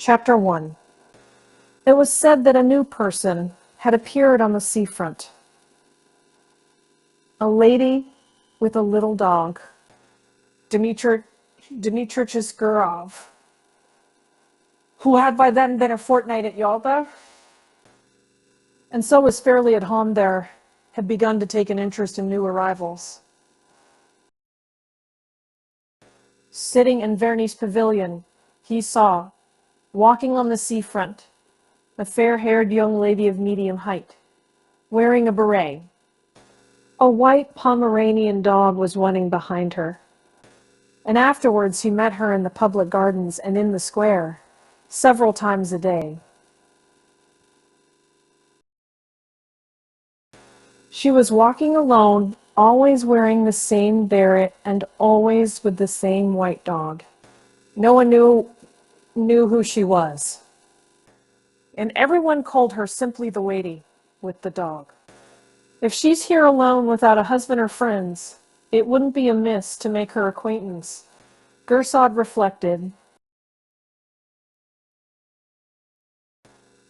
Chapter 1. It was said that a new person had appeared on the seafront. A lady with a little dog, Dmitrichus Gurov, who had by then been a fortnight at Yalta, and so was fairly at home there, had begun to take an interest in new arrivals. Sitting in Verni's pavilion, he saw, walking on the seafront, a fair-haired young lady of medium height, wearing a beret. A white Pomeranian dog was running behind her, and afterwards he met her in the public gardens and in the square, several times a day. She was walking alone, always wearing the same beret and always with the same white dog. No one knew who she was, and everyone called her simply the lady with the dog. If she's here alone without a husband or friends, it wouldn't be amiss to make her acquaintance, Gurov reflected.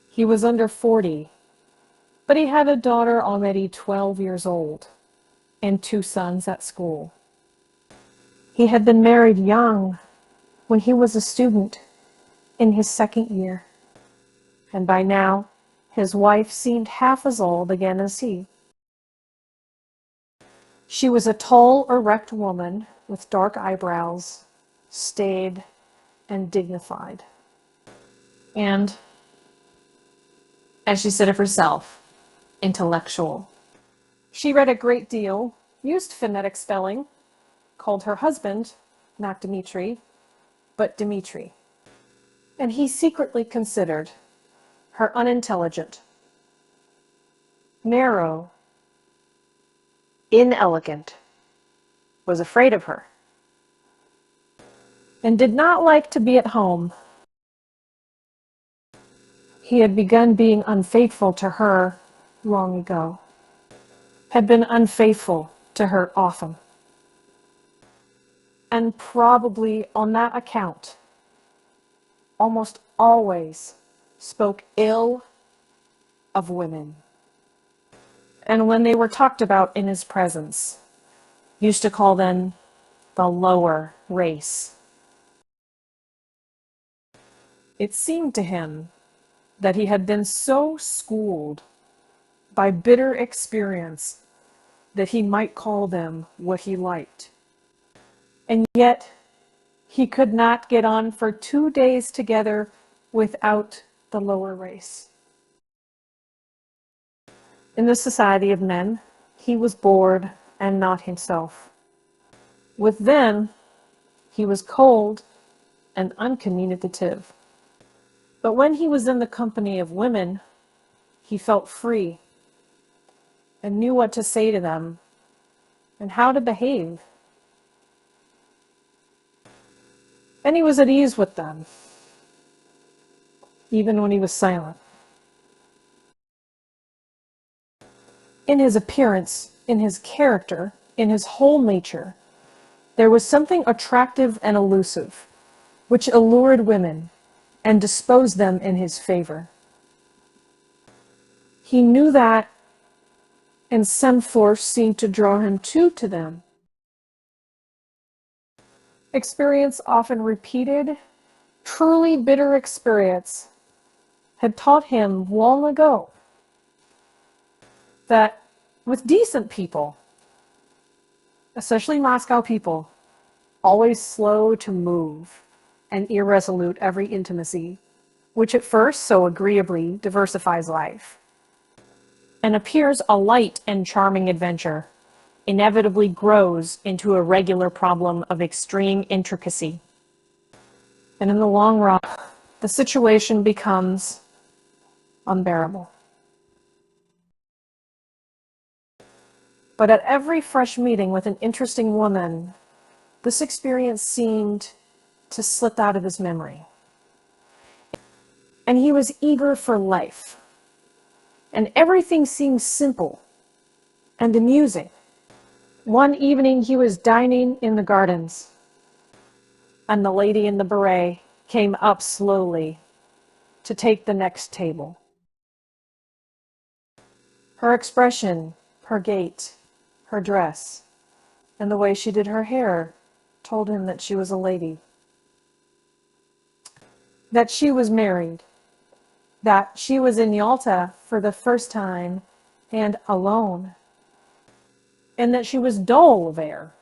He was under 40, but he had a daughter already 12 years old and 2 sons at school. He had been married young when he was a student in his 2nd year, and by now his wife seemed half as old again as he. She was a tall, erect woman with dark eyebrows, staid and dignified. And, as she said of herself, intellectual. She read a great deal, used phonetic spelling, called her husband, not Dmitri, but Dmitri. And he secretly considered her unintelligent, narrow, inelegant, was afraid of her, and did not like to be at home. He had begun being unfaithful to her long ago, had been unfaithful to her often, and probably on that account almost always spoke ill of women, and when they were talked about in his presence, used to call them the lower race. It seemed to him that he had been so schooled by bitter experience that he might call them what he liked. And yet, he could not get on for 2 days together without the lower race. In the society of men, he was bored and not himself. With them, he was cold and uncommunicative. But when he was in the company of women, he felt free and knew what to say to them and how to behave. And he was at ease with them, even when he was silent. In his appearance, in his character, in his whole nature, there was something attractive and elusive, which allured women and disposed them in his favor. He knew that, and some force seemed to draw him to them. Experience often repeated, truly bitter experience, had taught him long ago that with decent people, especially Moscow people, always slow to move and irresolute every intimacy, which at first so agreeably diversifies life, and appears a light and charming adventure, inevitably grows into a regular problem of extreme intricacy. And in the long run, the situation becomes unbearable. But at every fresh meeting with an interesting woman, this experience seemed to slip out of his memory. And he was eager for life. And everything seemed simple and amusing. One evening he was dining in the gardens, and the lady in the beret came up slowly to take the next table. Her expression, her gait, her dress, and the way she did her hair told him that she was a lady. That she was married. That she was in Yalta for the first time and alone. And that she was dull there.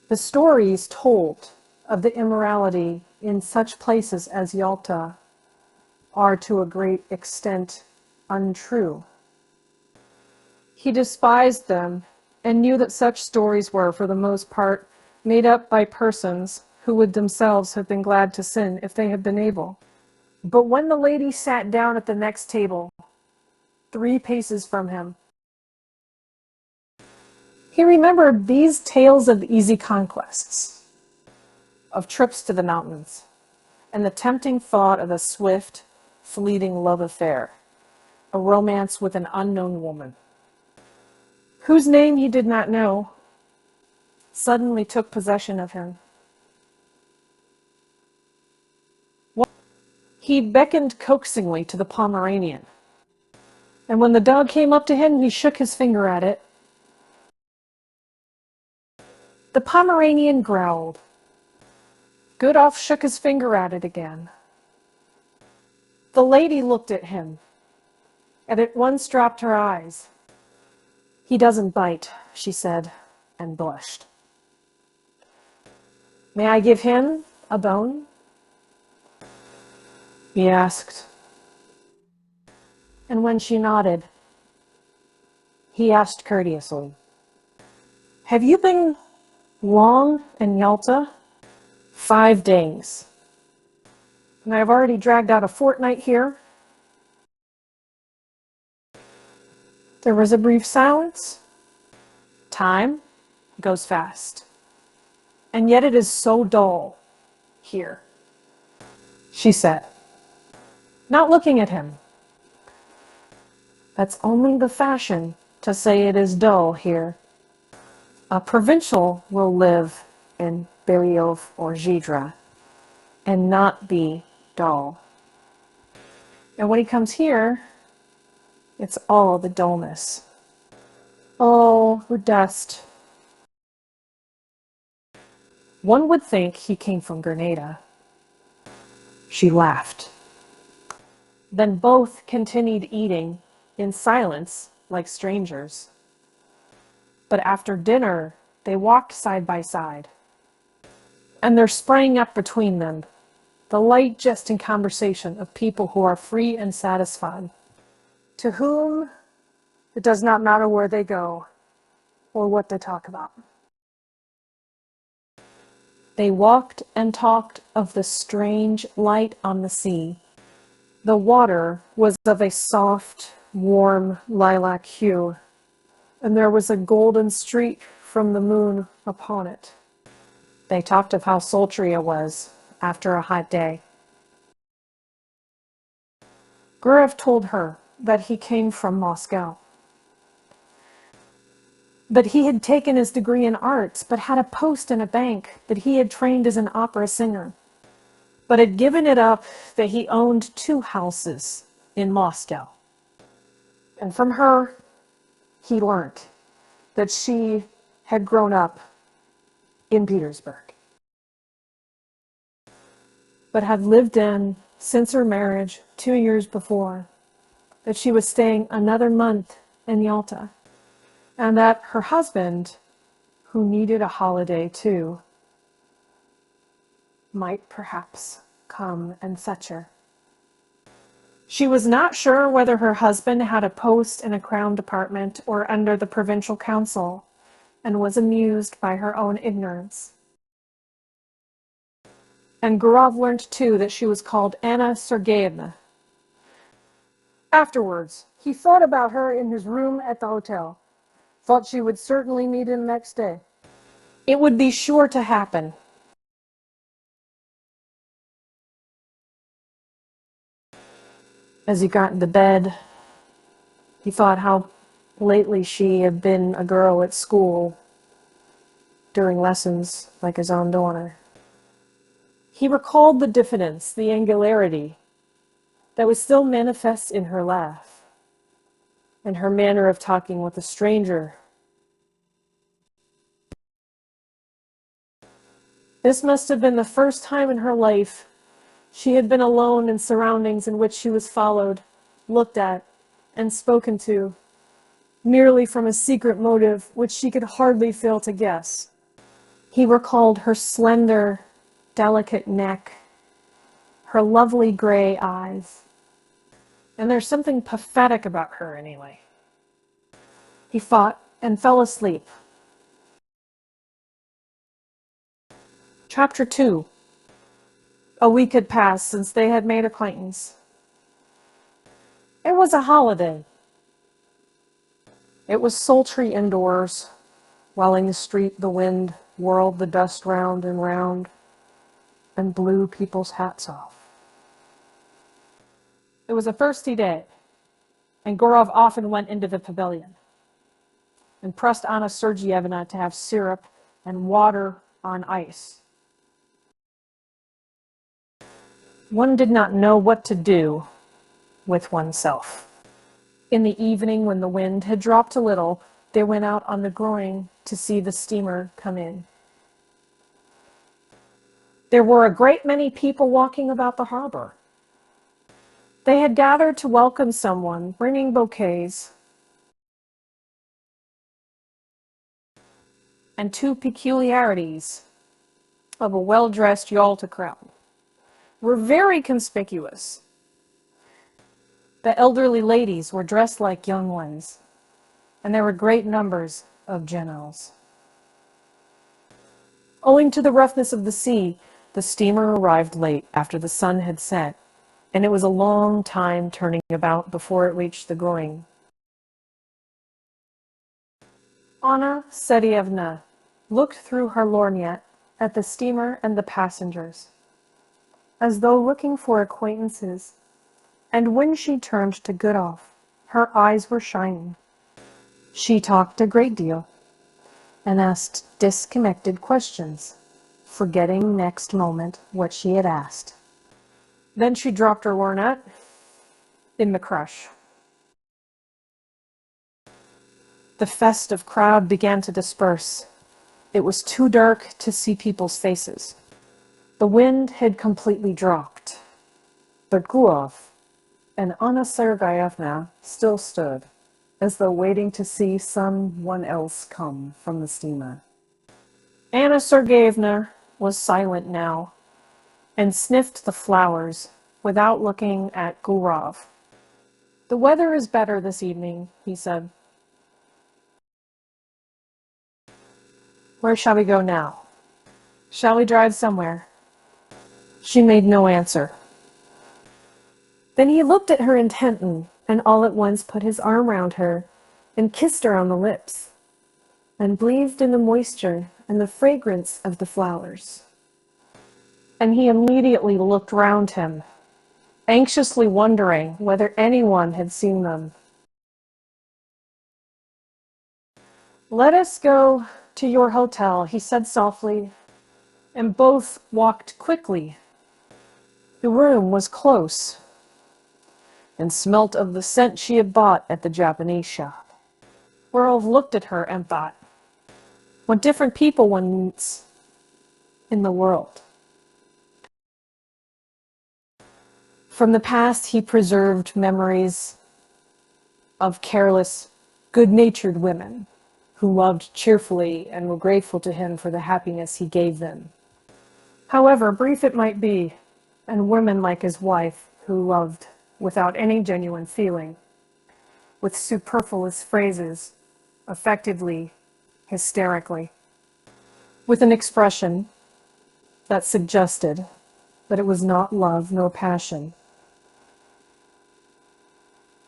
The stories told of the immorality in such places as Yalta are to a great extent untrue. He despised them and knew that such stories were, for the most part, made up by persons who would themselves have been glad to sin if they had been able. But when the lady sat down at the next table, 3 paces from him, he remembered these tales of easy conquests, of trips to the mountains, and the tempting thought of a swift, fleeting love affair, a romance with an unknown woman, whose name he did not know, suddenly took possession of him. He beckoned coaxingly to the Pomeranian, and when the dog came up to him, he shook his finger at it. The Pomeranian growled. Gurov shook his finger at it again. The lady looked at him, and at once dropped her eyes. "He doesn't bite," she said, and blushed. "May I give him a bone?" he asked. And when she nodded, he asked courteously, "Have you been long in Yalta?" "5 days. And I've already dragged out a fortnight here." There was a brief silence. Time goes fast. And yet it is so dull here, she said, not looking at him. That's only the fashion to say it is dull here. A provincial will live in Beryov or Zhidra and not be dull. And when he comes here, it's all the dullness. Oh, the dust. One would think he came from Grenada. She laughed. Then both continued eating in silence like strangers. But after dinner, they walked side by side. And there sprang up between them the light jesting conversation of people who are free and satisfied, to whom it does not matter where they go or what they talk about. They walked and talked of the strange light on the sea. The water was of a soft, warm lilac hue, and there was a golden streak from the moon upon it. They talked of how sultry it was after a hot day. Gurov told her that he came from Moscow, that he had taken his degree in arts, but had a post in a bank, that he had trained as an opera singer, but had given it up, that he owned 2 houses in Moscow. And from her, he learned that she had grown up in Petersburg, but had lived in, since her marriage 2 years before, that she was staying another month in Yalta, and that her husband, who needed a holiday too, might perhaps come and fetch her. She was not sure whether her husband had a post in a crown department or under the provincial council, and was amused by her own ignorance. And Gurov learned too that she was called Anna Sergeyevna. Afterwards, he thought about her in his room at the hotel, thought she would certainly meet him next day. It would be sure to happen. As he got into bed, he thought how lately she had been a girl at school during lessons like his own daughter. He recalled the diffidence, the angularity that was still manifest in her laugh and her manner of talking with a stranger. This must have been the first time in her life she had been alone in surroundings in which she was followed, looked at, and spoken to, merely from a secret motive which she could hardly fail to guess. He recalled her slender, delicate neck, her lovely gray eyes, and there's something pathetic about her anyway. He fought and fell asleep. Chapter 2. A week had passed since they had made acquaintance. It was a holiday. It was sultry indoors, while in the street the wind whirled the dust round and round and blew people's hats off. It was a thirsty day, and Gurov often went into the pavilion and pressed Anna Sergeyevna to have syrup and water on ice. One did not know what to do with oneself. In the evening, when the wind had dropped a little, they went out on the groyne to see the steamer come in. There were a great many people walking about the harbor. They had gathered to welcome someone, bringing bouquets, and two peculiarities of a well-dressed Yalta crowd were very conspicuous. The elderly ladies were dressed like young ones, and there were great numbers of generals. Owing to the roughness of the sea, the steamer arrived late after the sun had set, and it was a long time turning about before it reached the groyne. Anna Sergeyevna looked through her lorgnette at the steamer and the passengers, as though looking for acquaintances, and when she turned to Gurov, her eyes were shining. She talked a great deal and asked disconnected questions, forgetting next moment what she had asked. Then she dropped her lorgnette in the crush. The festive crowd began to disperse. It was too dark to see people's faces. The wind had completely dropped. But Gurov and Anna Sergeyevna still stood, as though waiting to see someone else come from the steamer. Anna Sergeyevna was silent now, and sniffed the flowers without looking at Gurov. "The weather is better this evening," he said. "Where shall we go now? Shall we drive somewhere?" She made no answer. Then he looked at her intently, and all at once put his arm round her and kissed her on the lips, and breathed in the moisture and the fragrance of the flowers. And he immediately looked round him, anxiously wondering whether anyone had seen them. "Let us go to your hotel," he said softly, and both walked quickly. The room was close, and smelt of the scent she had bought at the Japanese shop. Gurov looked at her and thought, what different people one meets in the world. From the past, he preserved memories of careless, good-natured women who loved cheerfully and were grateful to him for the happiness he gave them. However brief it might be, and women like his wife who loved without any genuine feeling, with superfluous phrases, effectively, hysterically, with an expression that suggested that it was not love nor passion,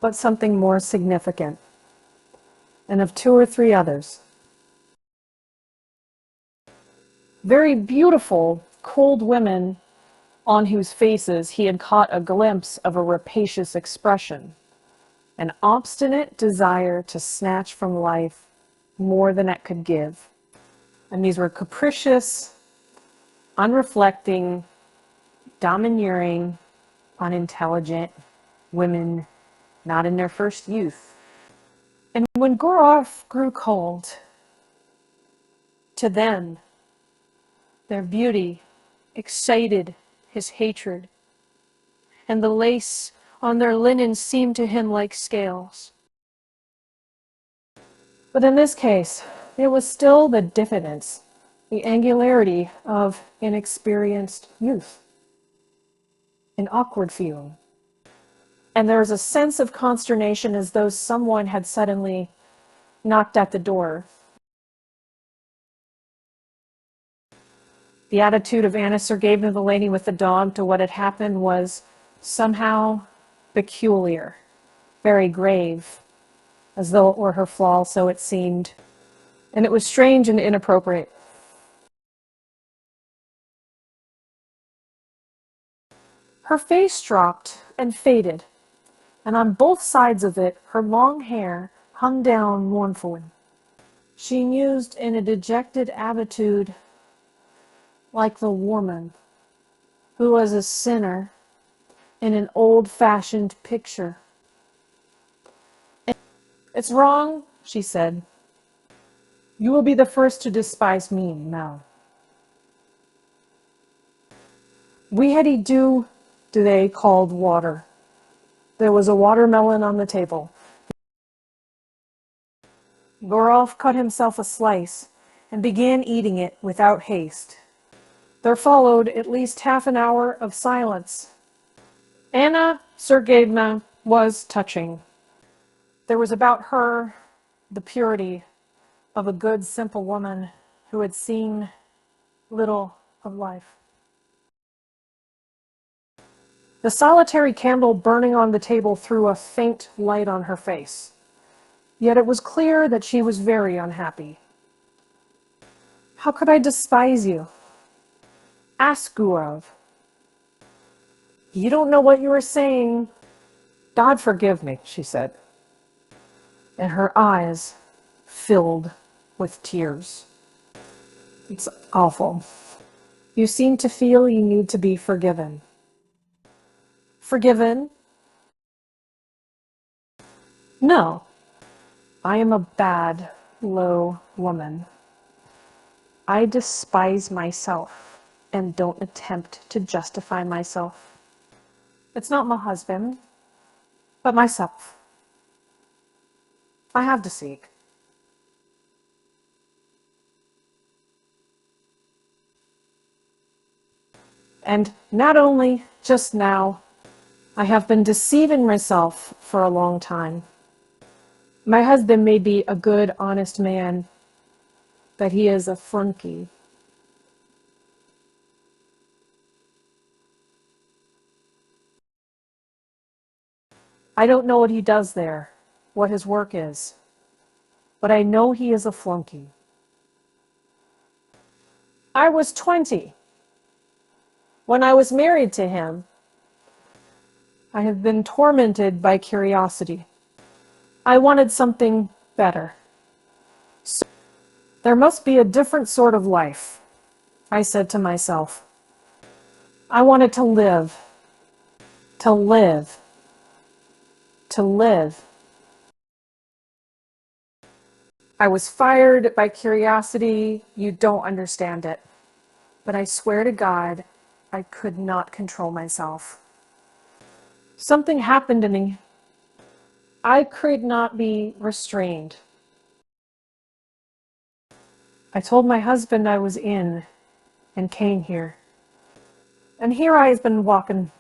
but something more significant, and of two or three others. Very beautiful, cold women on whose faces he had caught a glimpse of a rapacious expression, an obstinate desire to snatch from life more than it could give. And these were capricious, unreflecting, domineering, unintelligent women not in their first youth. And when Gurov grew cold, to them, their beauty excited his hatred, and the lace on their linen seemed to him like scales. But in this case, it was still the diffidence, the angularity of inexperienced youth, an awkward feeling. And there was a sense of consternation as though someone had suddenly knocked at the door. The attitude of Anna Sergeyevna, the lady with the dog, to what had happened was somehow peculiar, very grave, as though it were her flaw, so it seemed. And it was strange and inappropriate. Her face dropped and faded, and on both sides of it, her long hair hung down mournfully. She mused in a dejected attitude, like the woman who was a sinner in an old-fashioned picture. "It's wrong," she said. "You will be the first to despise me now." We had edu today called water. There was a watermelon on the table. Gurov cut himself a slice and began eating it without haste. There followed at least half an hour of silence. Anna Sergeyevna was touching. There was about her the purity of a good, simple woman who had seen little of life. The solitary candle burning on the table threw a faint light on her face. Yet it was clear that she was very unhappy. "How could I despise you?" asked Gurov. "You don't know what you are saying." "God forgive me," she said. And her eyes filled with tears. "It's awful. You seem to feel you need to be forgiven." "Forgiven? No. I am a bad, low woman. I despise myself and don't attempt to justify myself. It's not my husband, but myself. I have to seek." And not only just now, I have been deceiving myself for a long time. My husband may be a good, honest man, but he is a flunky. I don't know what he does there, what his work is, but I know he is a flunky. I was 20 when I was married to him. I have been tormented by curiosity. I wanted something better. So there must be a different sort of life, I said to myself. I wanted to live, to live, to live. I was fired by curiosity. You don't understand it. But I swear to God, I could not control myself. Something happened to me. I could not be restrained. I told my husband I was in and came here. And here I have been walking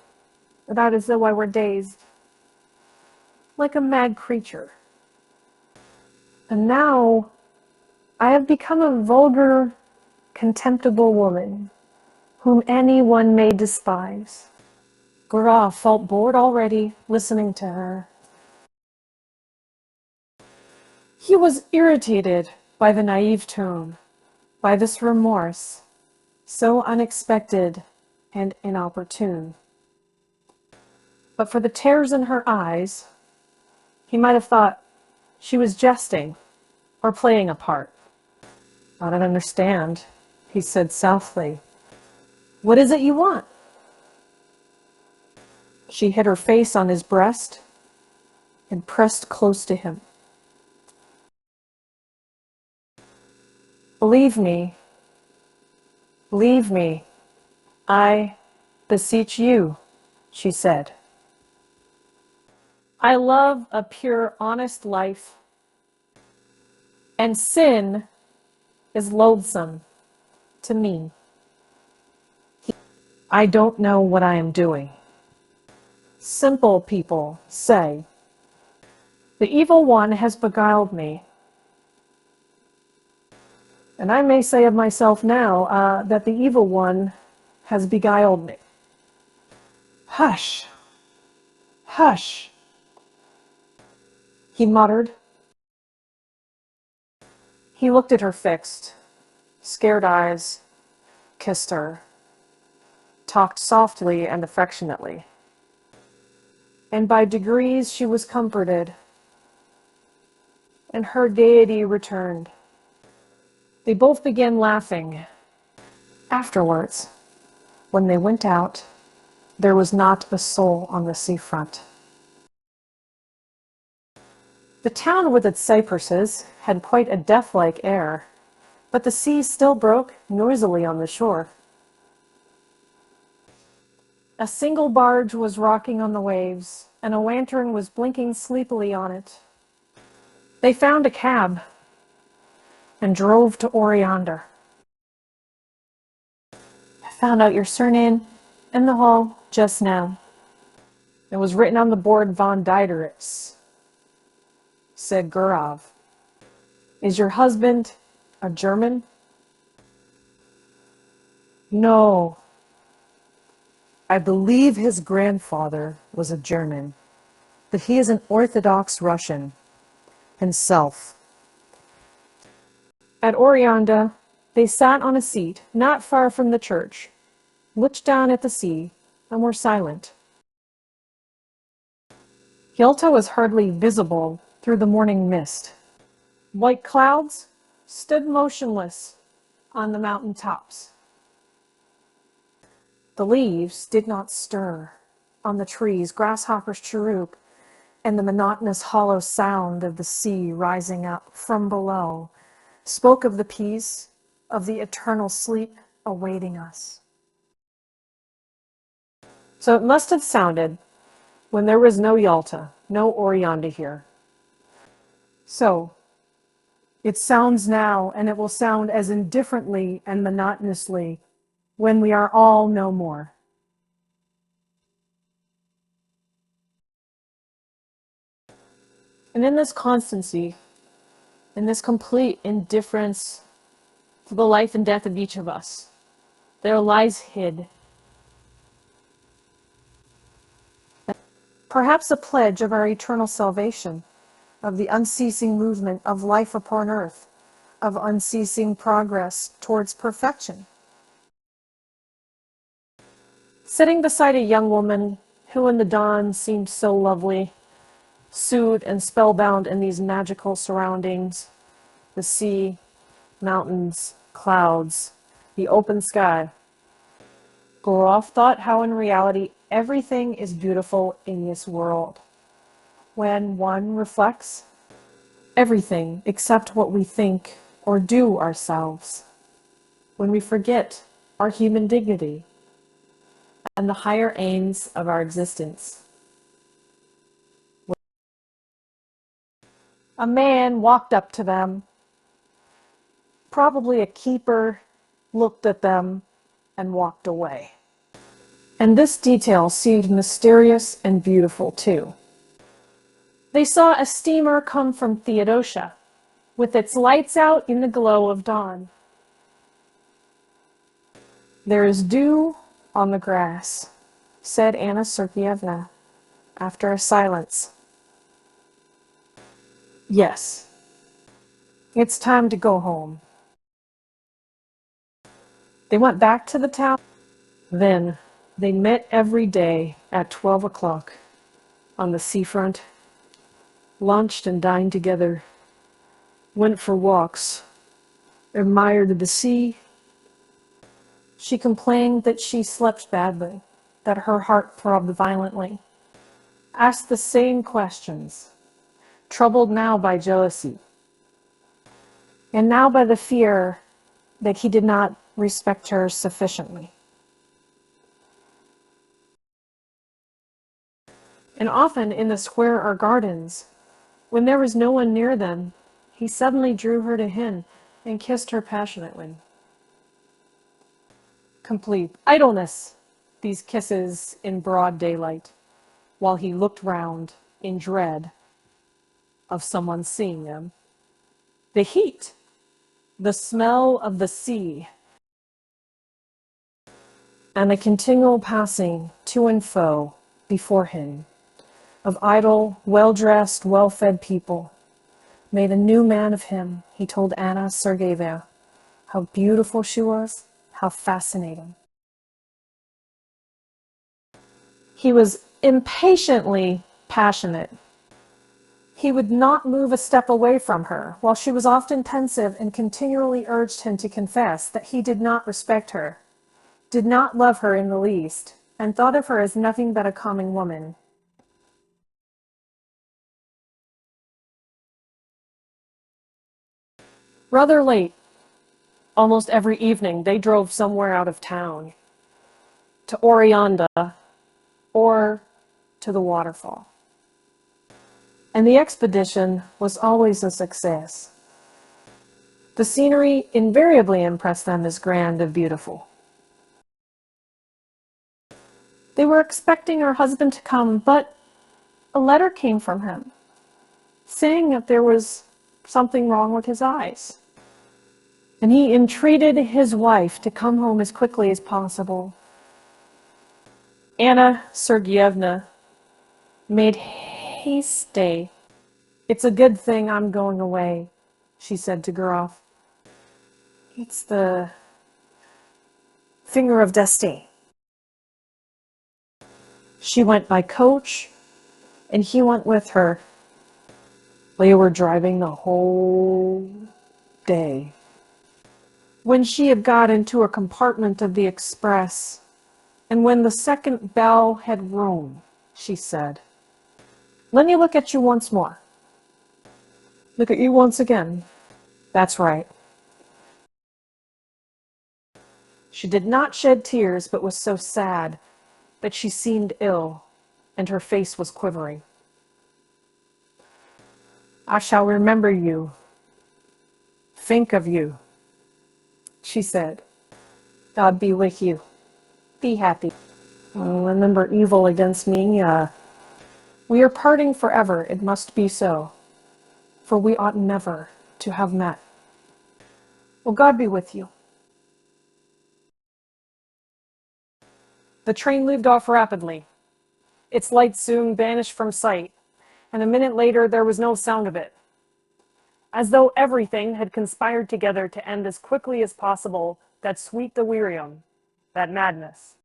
about as though I were dazed, like a mad creature. And now I have become a vulgar, contemptible woman whom anyone may despise. Gurov felt bored already listening to her. He was irritated by the naive tone, by this remorse, so unexpected and inopportune. But for the tears in her eyes, he might have thought she was jesting or playing a part. "I don't understand," he said softly. "What is it you want?" She hid her face on his breast and pressed close to him. Believe me, I beseech you, she said. I love a pure, honest life, and sin is loathsome to me. I don't know what I am doing. Simple people say, the evil one has beguiled me. And I may say of myself now that the evil one has beguiled me. Hush, hush, he muttered. He looked at her fixed, scared eyes, kissed her, talked softly and affectionately. And by degrees she was comforted, and her gaiety returned. They both began laughing. Afterwards, when they went out, there was not a soul on the seafront. The town with its cypresses had quite a death-like air, but the sea still broke noisily on the shore. A single barge was rocking on the waves, and a lantern was blinking sleepily on it. They found a cab and drove to Oriander. I found out your surname in the hall just now. It was written on the board von Diederitz, said Gurov. Is your husband a German? No. I believe his grandfather was a German, but he is an Orthodox Russian himself. At Orianda, they sat on a seat not far from the church, looked down at the sea, and were silent. Yalta was hardly visible through the morning mist. White clouds stood motionless on the mountain tops. The leaves did not stir on the trees, grasshoppers chirrup, and the monotonous hollow sound of the sea rising up from below spoke of the peace of the eternal sleep awaiting us. So it must have sounded when there was no Yalta, no Orianda here. So it sounds now, and it will sound as indifferently and monotonously when we are all no more. And in this constancy, in this complete indifference to the life and death of each of us, there lies hid perhaps a pledge of our eternal salvation, of the unceasing movement of life upon earth, of unceasing progress towards perfection. Sitting beside a young woman who in the dawn seemed so lovely, soothed and spellbound in these magical surroundings, the sea, mountains, clouds, the open sky, Gurov thought how in reality everything is beautiful in this world. When one reflects, everything except what we think or do ourselves. When we forget our human dignity and the higher aims of our existence. A man walked up to them. Probably a keeper looked at them and walked away. And this detail seemed mysterious and beautiful too. They saw a steamer come from Theodosia, with its lights out in the glow of dawn. There is dew on the grass, said Anna Sergeyevna, after a silence. Yes, it's time to go home. They went back to the town. Then they met every day at 12 o'clock on the seafront, lunched and dined together, went for walks, admired the sea. She complained that she slept badly that her heart throbbed violently, asked the same questions, troubled now by jealousy, and now by the fear that he did not respect her sufficiently. And often in the square or gardens, when there was no one near them, he suddenly drew her to him and kissed her passionately. Complete idleness, these kisses in broad daylight, while he looked round in dread of someone seeing them. The heat, the smell of the sea, and the continual passing to and fro before him of idle, well-dressed, well-fed people made a new man of him. He told Anna Sergeyevna how beautiful she was, how fascinating. He was impatiently passionate. He would not move a step away from her, while she was often pensive and continually urged him to confess that he did not respect her, did not love her in the least, and thought of her as nothing but a common woman. Rather late, almost every evening, they drove somewhere out of town, to Oreanda or to the waterfall. And the expedition was always a success. The scenery invariably impressed them as grand and beautiful. They were expecting her husband to come, but a letter came from him, saying that there was something wrong with his eyes. And he entreated his wife to come home as quickly as possible. Anna Sergeyevna made haste stay. "It's a good thing I'm going away," she said to Gurov. "It's the finger of destiny." She went by coach, and he went with her. They were driving the whole day. When she had got into a compartment of the express, and when the second bell had rung, she said, "Let me look at you once more." "Look at you once again." "That's right." She did not shed tears, but was so sad that she seemed ill, and her face was quivering. "I shall remember you, think of you," she said. "God be with you. Be happy. Remember evil against me. We are parting forever. It must be so, for we ought never to have met. Well, God be with you." The train moved off rapidly. Its lights soon vanished from sight, and a minute later there was no sound of it, as though everything had conspired together to end as quickly as possible that sweet delirium, that madness.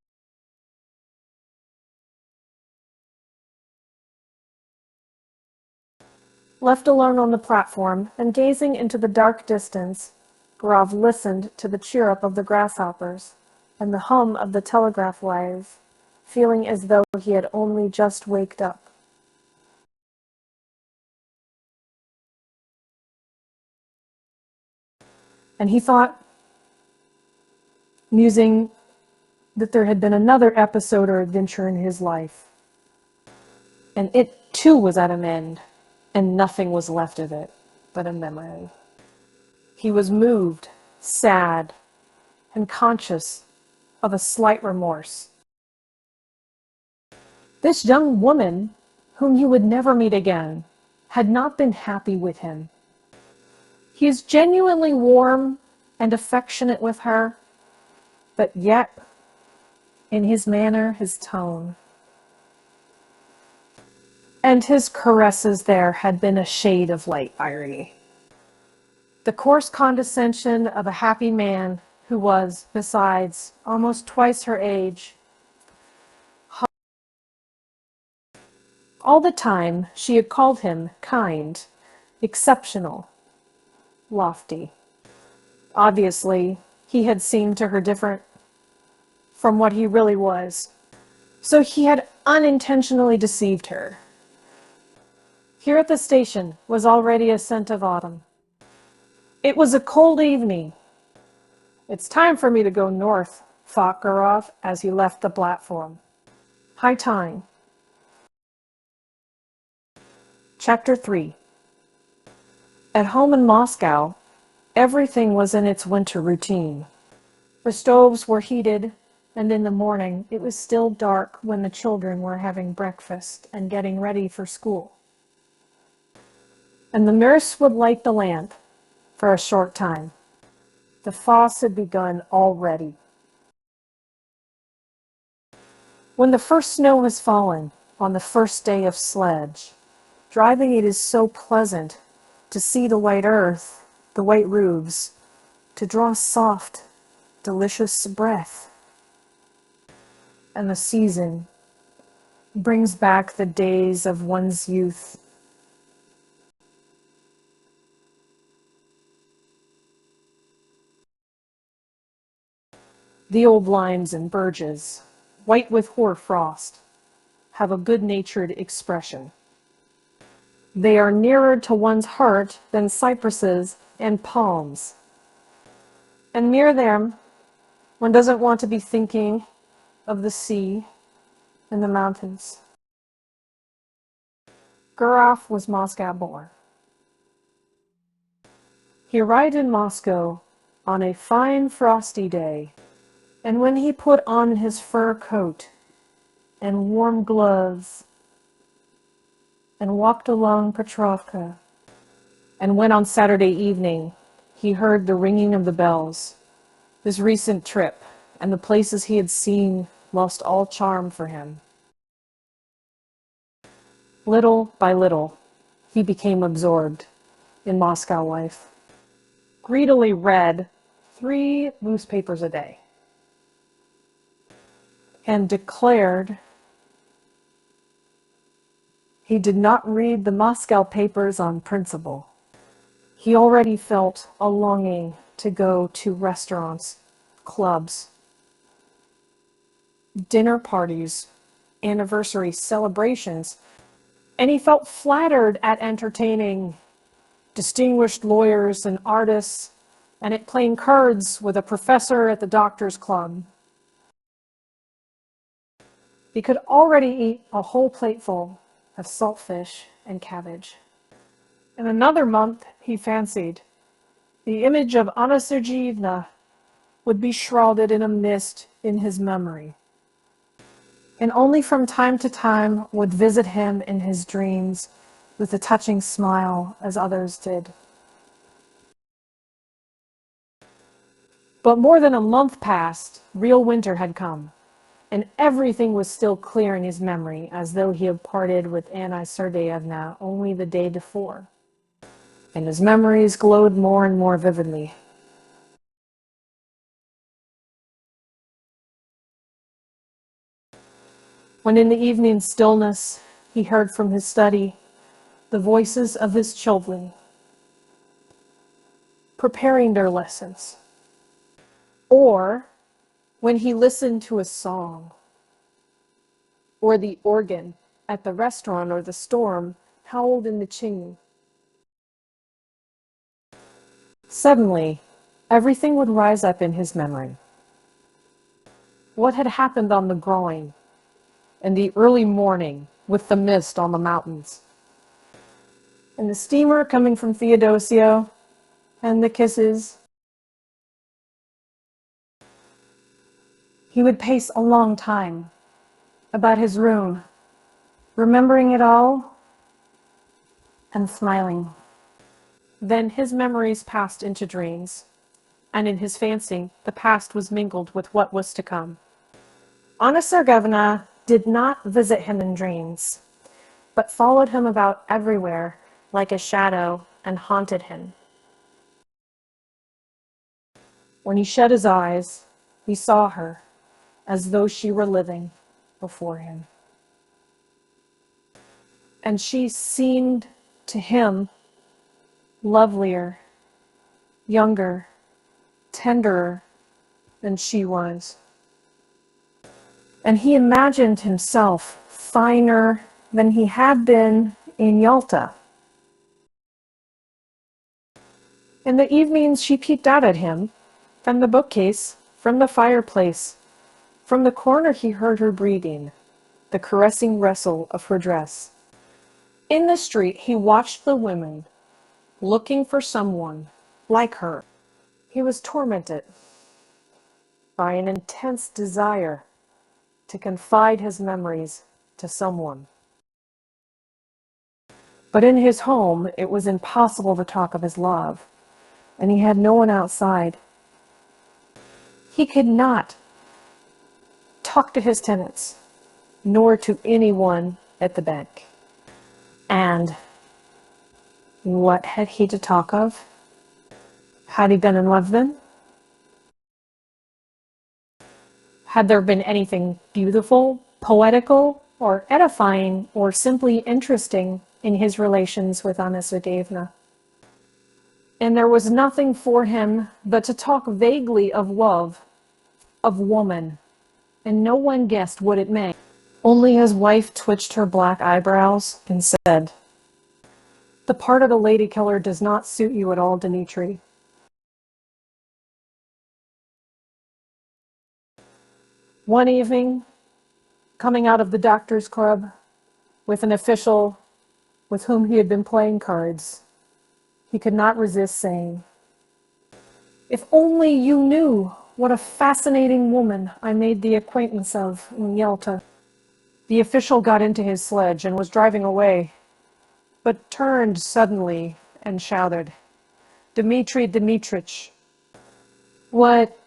Left alone on the platform and gazing into the dark distance, Gurov listened to the chirrup of the grasshoppers and the hum of the telegraph wires, feeling as though he had only just waked up. And he thought, musing, that there had been another episode or adventure in his life, and it too was at an end, and nothing was left of it but a memory. He was moved, sad, and conscious of a slight remorse. This young woman, whom he would never meet again, had not been happy with him. He is genuinely warm and affectionate with her, but yet, in his manner, his tone, and his caresses there had been a shade of light irony. The coarse condescension of a happy man who was, besides, almost twice her age. All the time she had called him kind, exceptional, lofty. Obviously, he had seemed to her different from what he really was. So he had unintentionally deceived her. Here at the station was already a scent of autumn. It was a cold evening. It's time for me to go north, thought Gurov as he left the platform. High time. Chapter 3. At home in Moscow, everything was in its winter routine. The stoves were heated, and in the morning it was still dark when the children were having breakfast and getting ready for school. And the nurse would light the lamp for a short time. The frost had begun already. When the first snow has fallen on the first day of sledge, driving it is so pleasant to see the white earth, the white roofs, to draw soft, delicious breath. And the season brings back the days of one's youth. The old limes and birches, white with hoar frost, have a good-natured expression. They are nearer to one's heart than cypresses and palms. And near them, one doesn't want to be thinking of the sea and the mountains. Gurov was Moscow born. He arrived in Moscow on a fine frosty day, and when he put on his fur coat and warm gloves and walked along Petrovka, and when on Saturday evening he heard the ringing of the bells, his recent trip and the places he had seen lost all charm for him. Little by little, he became absorbed in Moscow life. Greedily read 3 newspapers a day and declared he did not read the Moscow papers on principle. He already felt a longing to go to restaurants, clubs, dinner parties, anniversary celebrations, and he felt flattered at entertaining distinguished lawyers and artists and at playing cards with a professor at the doctor's club. He could already eat a whole plateful of saltfish and cabbage. In another month, he fancied, the image of Anna Sergeyevna would be shrouded in a mist in his memory, and only from time to time would visit him in his dreams with a touching smile as others did. But more than a month passed, real winter had come, and everything was still clear in his memory, as though he had parted with Anna Sergeyevna only the day before. And his memories glowed more and more vividly. When in the evening stillness he heard from his study the voices of his children preparing their lessons, or when he listened to a song, or the organ at the restaurant or the storm howled in the chimney. Suddenly, everything would rise up in his memory. What had happened on the groin, in the early morning with the mist on the mountains, and the steamer coming from Theodosia, and the kisses. He would pace a long time about his room, remembering it all and smiling. Then his memories passed into dreams, and in his fancy, the past was mingled with what was to come. Anna Sergeyevna did not visit him in dreams, but followed him about everywhere like a shadow and haunted him. When he shut his eyes, he saw her as though she were living before him. And she seemed to him lovelier, younger, tenderer than she was. and he imagined himself finer than he had been in Yalta. In the evenings she peeped out at him, from the bookcase, from the fireplace. From the corner he heard her breathing, the caressing rustle of her dress. In the street he watched the women, looking for someone like her. He was tormented by an intense desire to confide his memories to someone. But in his home, it was impossible to talk of his love, and he had no one outside. He could not talk to his tenants, nor to anyone at the bank. And what had he to talk of? Had he been in love then? Had there been anything beautiful, poetical, or edifying, or simply interesting in his relations with Anna Sergeyevna? And there was nothing for him but to talk vaguely of love, of woman, and no one guessed what it meant. Only his wife twitched her black eyebrows and said, "The part of the lady killer does not suit you at all, Dmitri." One evening, coming out of the doctor's club with an official with whom he had been playing cards, he could not resist saying, "If only you knew what a fascinating woman I made the acquaintance of in Yalta." The official got into his sledge and was driving away, but turned suddenly and shouted, "Dmitri Dmitrich, what?"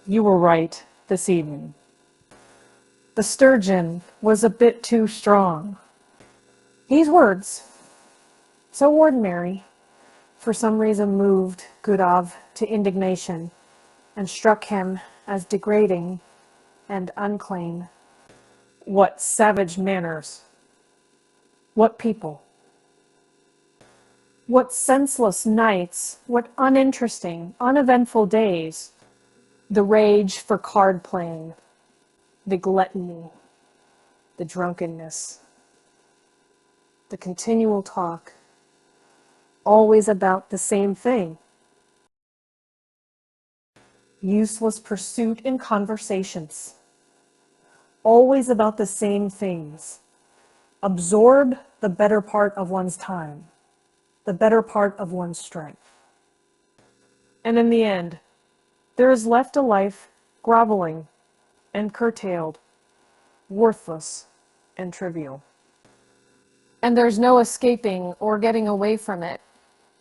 "You were right this evening. The sturgeon was a bit too strong." These words, so ordinary, for some reason moved Gurov to indignation and struck him as degrading and unclean. What savage manners! What people! What senseless nights! What uninteresting, uneventful days! The rage for card playing, the gluttony, the drunkenness, the continual talk, always about the same thing. Useless pursuit in conversations, always about the same things. Absorb the better part of one's time, the better part of one's strength. And in the end, there is left a life groveling and curtailed, worthless and trivial. And there's no escaping or getting away from it,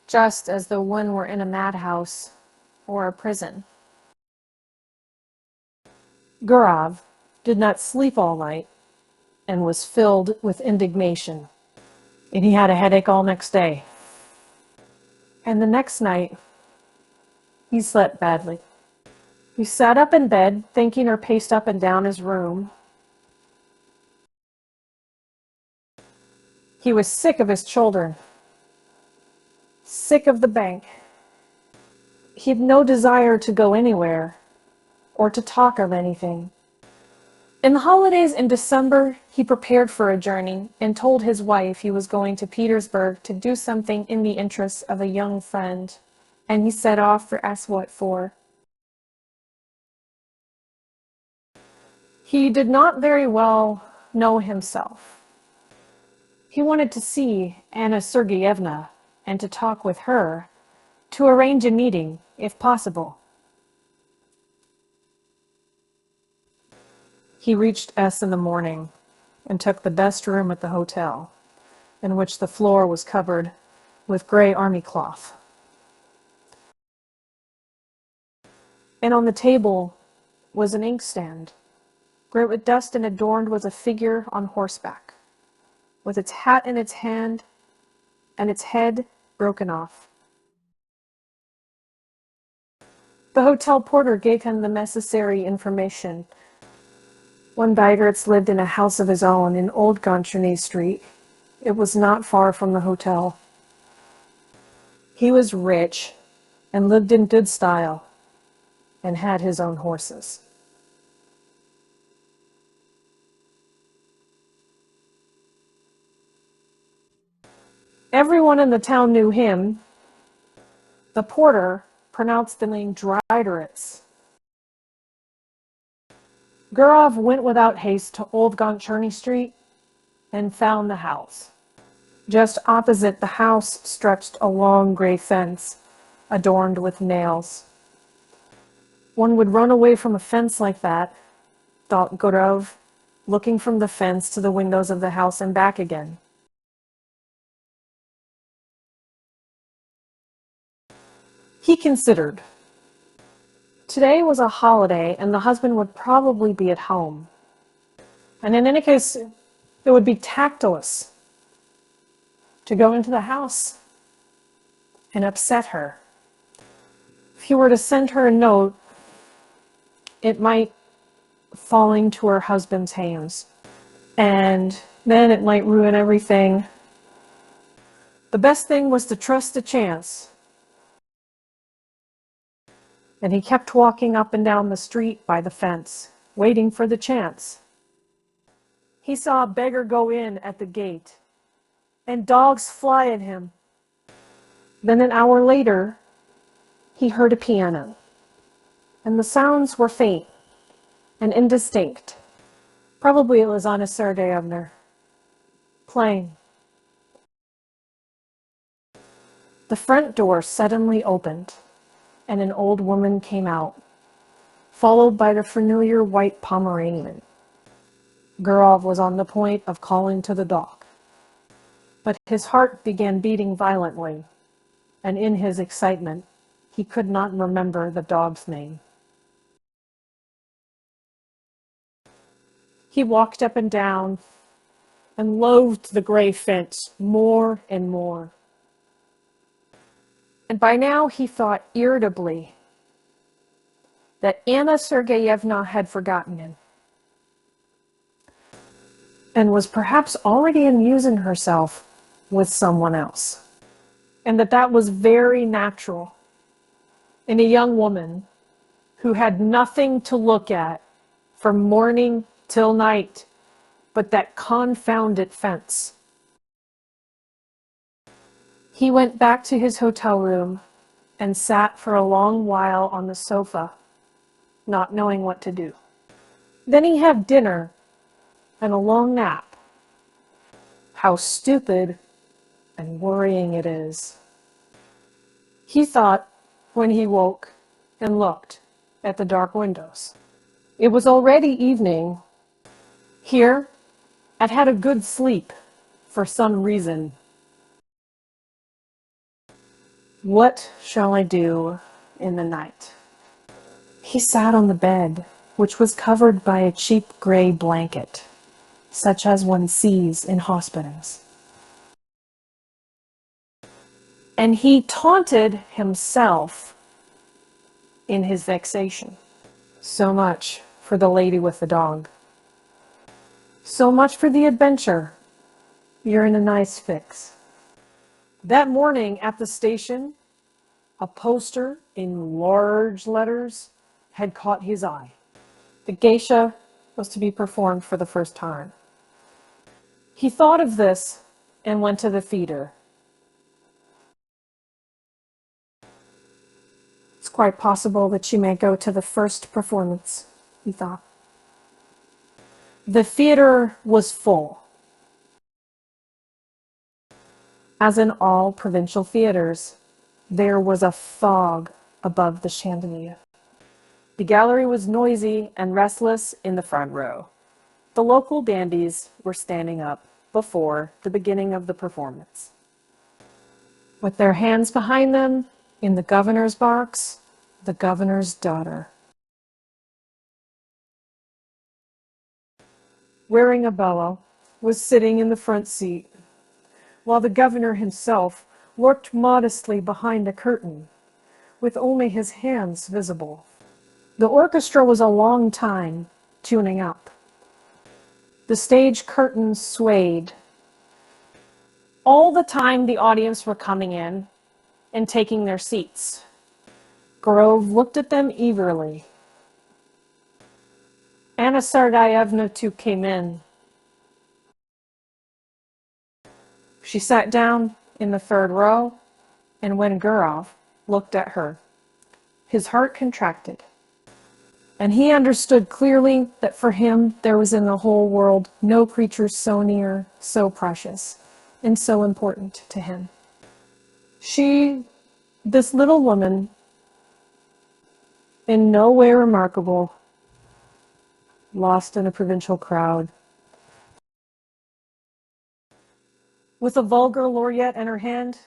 just as though one were in a madhouse or a prison. Gurov did not sleep all night and was filled with indignation, and he had a headache all next day. And the next night, he slept badly. He sat up in bed, thinking or paced up and down his room. He was sick of his children, sick of the bank. He had no desire to go anywhere or to talk of anything. In the holidays in December, he prepared for a journey and told his wife he was going to Petersburg to do something in the interests of a young friend. And he set off for asked what for. He did not very well know himself. He wanted to see Anna Sergeyevna and to talk with her, to arrange a meeting, if possible. He reached S in the morning and took the best room at the hotel, in which the floor was covered with gray army cloth. And on the table was an inkstand, gray with dust, and adorned was a figure on horseback, with its hat in its hand and its head broken off. The hotel porter gave him the necessary information. One Bagratz lived in a house of his own in Old Gonchany Street. It was not far from the hotel. He was rich and lived in good style and had his own horses. Everyone in the town knew him. The porter pronounced the name Dryderitz. Gurov went without haste to Old Gonchurny Street and found the house. Just opposite the house stretched a long gray fence adorned with nails. One would run away from a fence like that, thought Gurov, looking from the fence to the windows of the house and back again. He considered. Today was a holiday and the husband would probably be at home. And in any case, it would be tactless to go into the house and upset her. If he were to send her a note, it might fall into her husband's hands. And then it might ruin everything. The best thing was to trust the chance. And he kept walking up and down the street by the fence, waiting for the chance. He saw a beggar go in at the gate, and dogs fly at him. Then an hour later, he heard a piano, and the sounds were faint and indistinct. Probably it was Anna Sergeyevna playing. The front door suddenly opened, and an old woman came out, followed by the familiar white Pomeranian. Gurov was on the point of calling to the dog, but his heart began beating violently, and in his excitement, he could not remember the dog's name. He walked up and down and loathed the gray fence more and more. And by now he thought irritably that Anna Sergeyevna had forgotten him and was perhaps already amusing herself with someone else, and that was very natural in a young woman who had nothing to look at from morning till night but that confounded fence. He went back to his hotel room and sat for a long while on the sofa, not knowing what to do. Then he had dinner and a long nap. How stupid and worrying it is, he thought when he woke and looked at the dark windows. It was already evening. Here, I'd had a good sleep for some reason. What shall I do in the night? He sat on the bed, which was covered by a cheap gray blanket, such as one sees in hospitals. And he taunted himself in his vexation. So much for the lady with the dog. So much for the adventure. You're in a nice fix. That morning at the station, a poster in large letters had caught his eye. The geisha was to be performed for the first time. He thought of this and went to the theater. It's quite possible that she may go to the first performance, he thought. The theater was full. As in all provincial theaters, there was a fog above the chandelier. The gallery was noisy and restless in the front row. The local dandies were standing up before the beginning of the performance. With their hands behind them, in the governor's box, the governor's daughter, wearing a bellow, was sitting in the front seat, while the governor himself lurked modestly behind a curtain, with only his hands visible. The orchestra was a long time tuning up. The stage curtains swayed. All the time the audience were coming in and taking their seats. Gurov looked at them eagerly. Anna Sergeyevna too came in. She sat down in the third row, and when Gurov looked at her, his heart contracted, and he understood clearly that for him there was in the whole world no creature so near, so precious, and so important to him. She, this little woman, in no way remarkable, lost in a provincial crowd, with a vulgar lorgnette in her hand,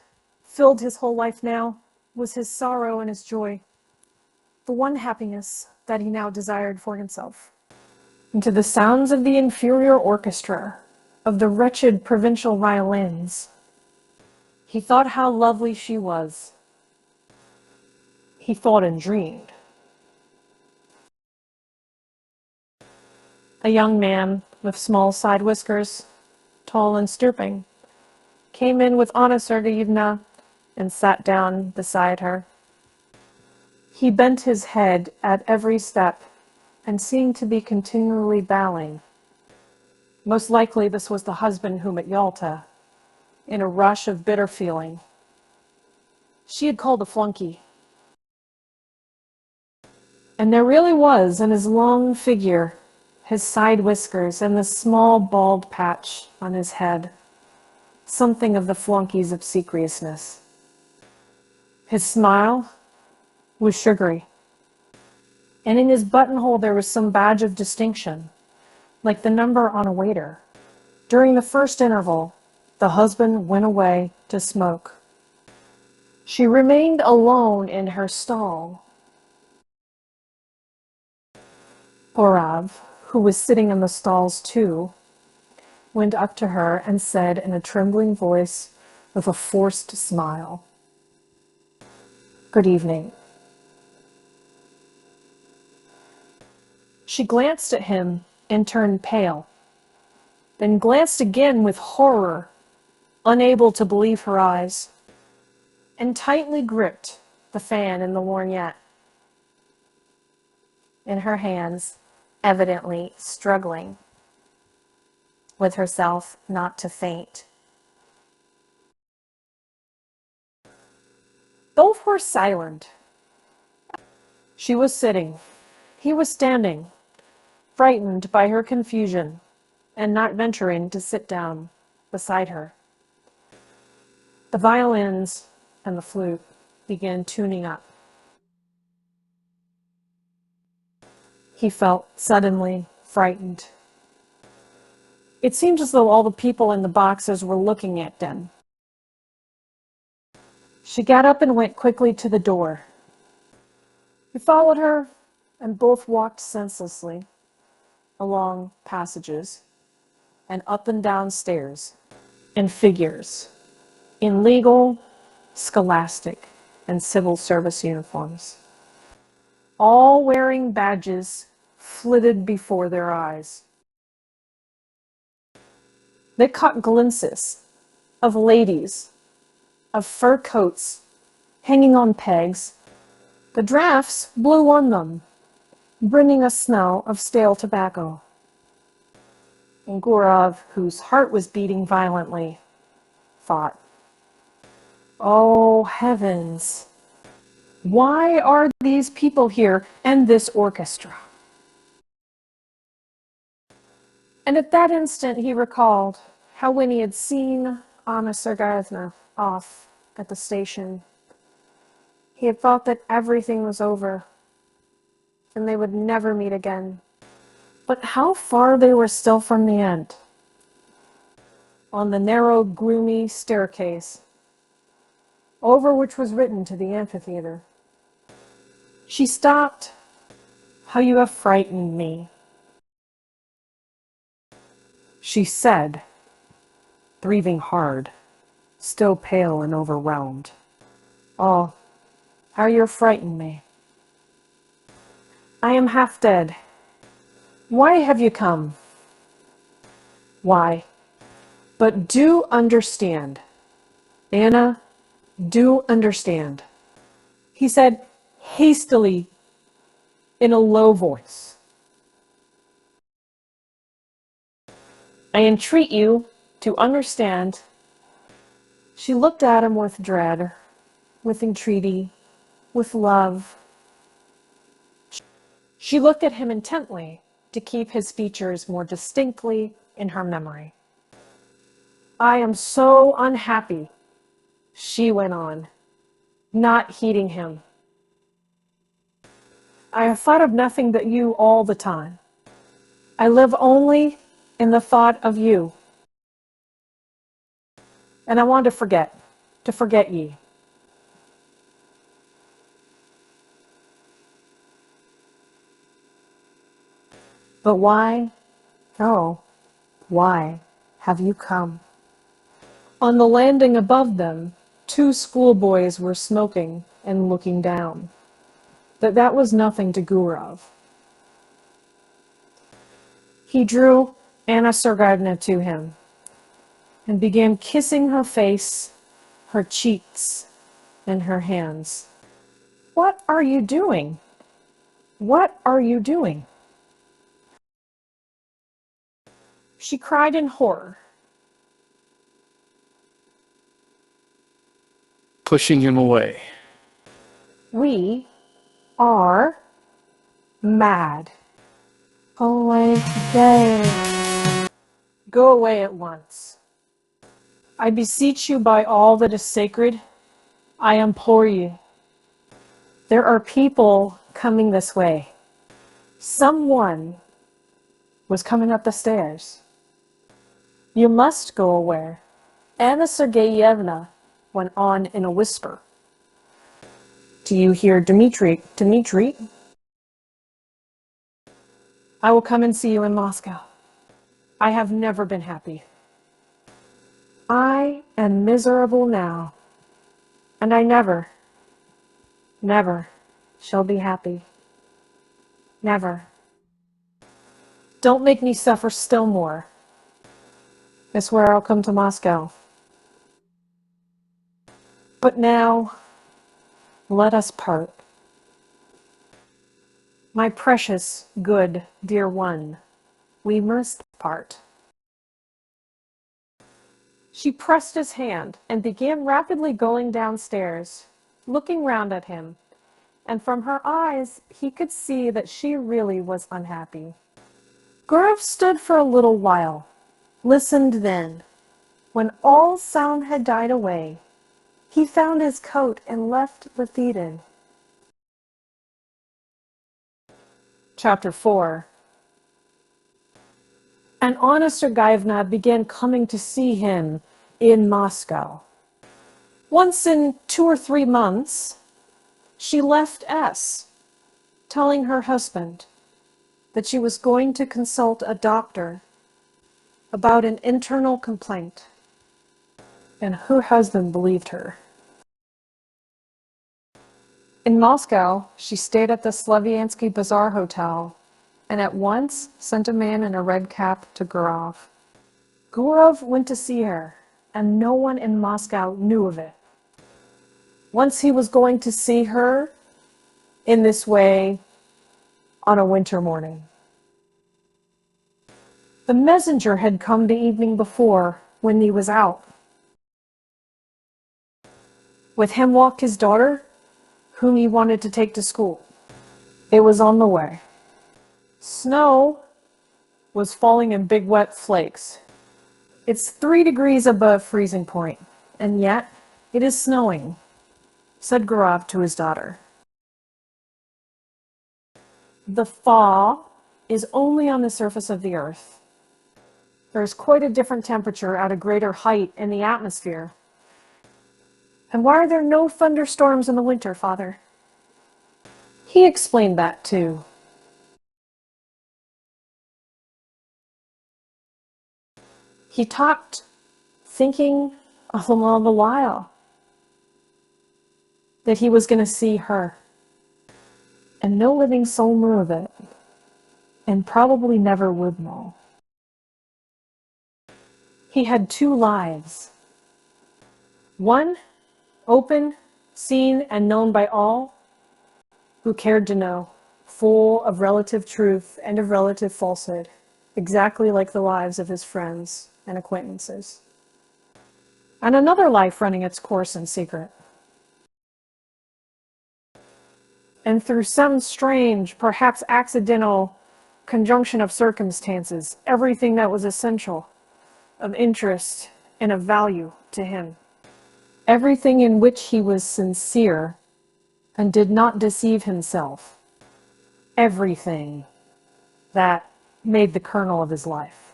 filled his whole life now, was his sorrow and his joy, the one happiness that he now desired for himself. And to the sounds of the inferior orchestra, of the wretched provincial violins, he thought how lovely she was. He thought and dreamed. A young man with small side whiskers, tall and stooping, came in with Anna Sergeyevna and sat down beside her. He bent his head at every step and seemed to be continually bowing. Most likely this was the husband whom at Yalta, in a rush of bitter feeling, she had called a flunky. And there really was in his long figure, his side whiskers, and the small bald patch on his head, something of the flunky's obsequiousness. His smile was sugary, and in his buttonhole there was some badge of distinction, like the number on a waiter. During the first interval, the husband went away to smoke. She remained alone in her stall. Gurov, who was sitting in the stalls too, went up to her and said in a trembling voice with a forced smile, "Good evening." She glanced at him and turned pale, then glanced again with horror, unable to believe her eyes, and tightly gripped the fan in the lorgnette in her hands, evidently struggling with herself not to faint. Both were silent. She was sitting. He was standing, frightened by her confusion and not venturing to sit down beside her. The violins and the flute began tuning up. He felt suddenly frightened. It seemed as though all the people in the boxes were looking at them. She got up and went quickly to the door. He followed her, and both walked senselessly along passages and up and down stairs, and figures in legal, scholastic, and civil service uniforms, all wearing badges, flitted before their eyes. They caught glimpses of ladies, of fur coats hanging on pegs. The drafts blew on them, bringing a smell of stale tobacco. And Gurov, whose heart was beating violently, thought, "Oh, heavens, why are these people here and this orchestra?" And at that instant he recalled how when he had seen Anna Sergeyevna off at the station, he had thought that everything was over and they would never meet again. But how far they were still from the end. On the narrow, gloomy staircase, over which was written to the amphitheater. She stopped. "How you have frightened me," she said, breathing hard, still pale and overwhelmed. "Oh, how you have frightened me. I am half dead. Why have you come?" "Why? But do understand, Anna, do understand," he said hastily in a low voice. "I entreat you to understand." She looked at him with dread, with entreaty, with love. She looked at him intently to keep his features more distinctly in her memory. I am so unhappy, she went on, not heeding him. I have thought of nothing but you all the time. I live only in the thought of you. And I want to forget ye. But why, oh, why have you come? On the landing above them, two schoolboys were smoking and looking down. But that was nothing to Gurov. He drew Anna Sergeyevna to him and began kissing her face, her cheeks, and her hands. What are you doing? What are you doing? She cried in horror. Pushing him away. We are mad. Away today. Go away at once. I beseech you by all that is sacred, I implore you. There are people coming this way. Someone was coming up the stairs. You must go away. Anna Sergeyevna went on in a whisper. Do you hear, Dmitri? Dmitri? I will come and see you in Moscow. I have never been happy. I am miserable now, and I never shall be happy. Never. Don't make me suffer still more. I swear I'll come to Moscow. But now, let us part. My precious, good, dear one, we must part. She pressed his hand and began rapidly going downstairs, looking round at him, and from her eyes he could see that she really was unhappy. Gurov stood for a little while, listened then. When all sound had died away, he found his coat and left the theater. Chapter 4. And Anna Sergeyevna began coming to see him in Moscow. Once in 2 or 3 months, she left S, telling her husband that she was going to consult a doctor about an internal complaint, and her husband believed her. In Moscow, she stayed at the Slaviansky Bazaar Hotel and at once sent a man in a red cap to Gurov. Gurov went to see her, and no one in Moscow knew of it. Once he was going to see her in this way on a winter morning. The messenger had come the evening before when he was out. With him walked his daughter, whom he wanted to take to school. It was on the way. Snow was falling in big wet flakes. It's 3 degrees above freezing point, and yet it is snowing, said Gurov to his daughter. The thaw is only on the surface of the earth. There's quite a different temperature at a greater height in the atmosphere. And why are there no thunderstorms in the winter, Father? He explained that too. He talked, thinking all the while that he was going to see her. And no living soul knew of it, and probably never would know. He had 2 lives. One, open, seen, and known by all who cared to know, full of relative truth and of relative falsehood, exactly like the lives of his friends and acquaintances. and another life running its course in secret. And through some strange, perhaps accidental conjunction of circumstances, everything that was essential, of interest, and of value to him, everything in which he was sincere and did not deceive himself, everything that made the kernel of his life,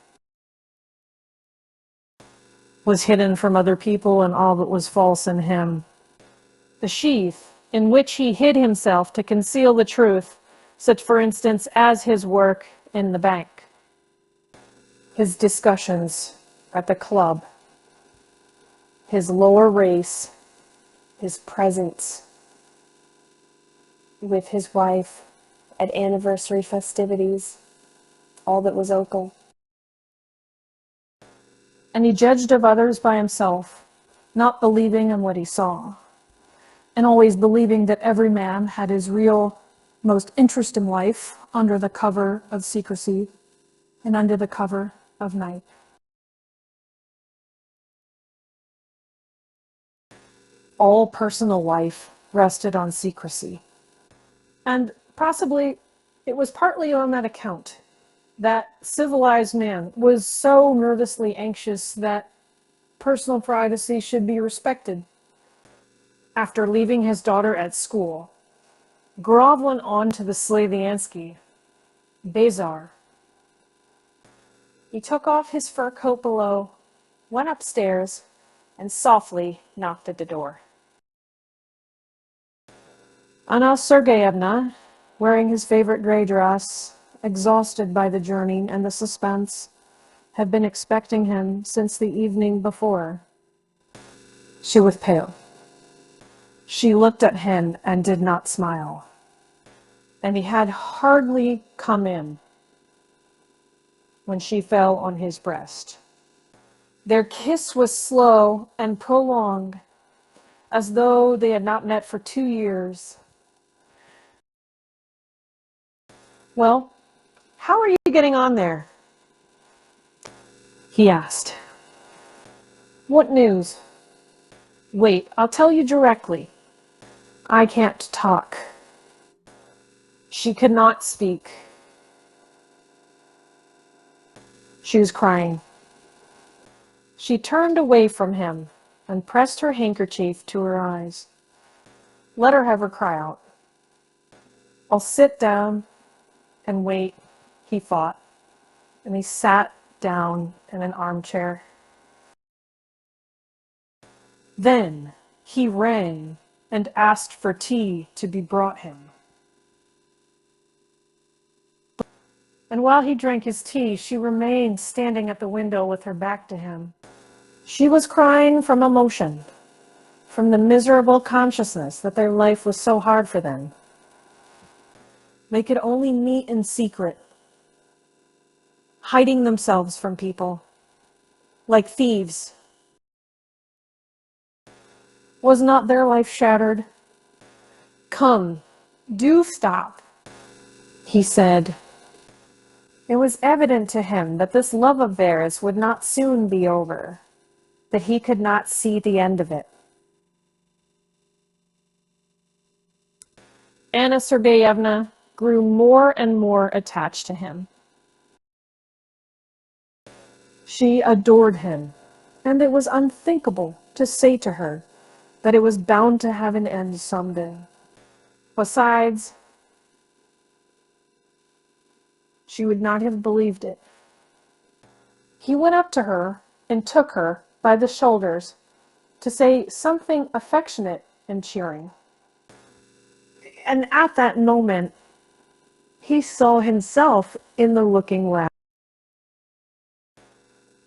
was hidden from other people, and all that was false in him. The sheath in which he hid himself to conceal the truth, such for instance as his work in the bank, his discussions at the club, his lower race, his presence with his wife at anniversary festivities, all that was ocal. And he judged of others by himself, not believing in what he saw, and always believing that every man had his real, most interest in life under the cover of secrecy and under the cover of night. All personal life rested on secrecy. And possibly it was partly on that account that civilized man was so nervously anxious that personal privacy should be respected. After leaving his daughter at school, Gurov went on to the Slaviansky Bazaar. He took off his fur coat below, went upstairs, and softly knocked at the door. Anna Sergeyevna, wearing his favorite gray dress, exhausted by the journey and the suspense, had been expecting him since the evening before. She was pale. She looked at him and did not smile. And he had hardly come in when she fell on his breast. Their kiss was slow and prolonged, as though they had not met for 2 years. "Well, how are you getting on there?" he asked. "What news?" "Wait, I'll tell you directly. I can't talk." She could not speak. She was crying. She turned away from him and pressed her handkerchief to her eyes. Let her have her cry out. "I'll sit down and wait," he thought, and he sat down in an armchair. Then he rang and asked for tea to be brought him. And while he drank his tea, she remained standing at the window with her back to him. She was crying from emotion, from the miserable consciousness that their life was so hard for them. They could only meet in secret, hiding themselves from people, like thieves. Was not their life shattered? "Come, do stop," he said. It was evident to him that this love of theirs would not soon be over, that he could not see the end of it. Anna Sergeyevna grew more and more attached to him. She adored him, and it was unthinkable to say to her that it was bound to have an end someday. Besides, she would not have believed it. He went up to her and took her by the shoulders to say something affectionate and cheering. And at that moment, he saw himself in the looking glass.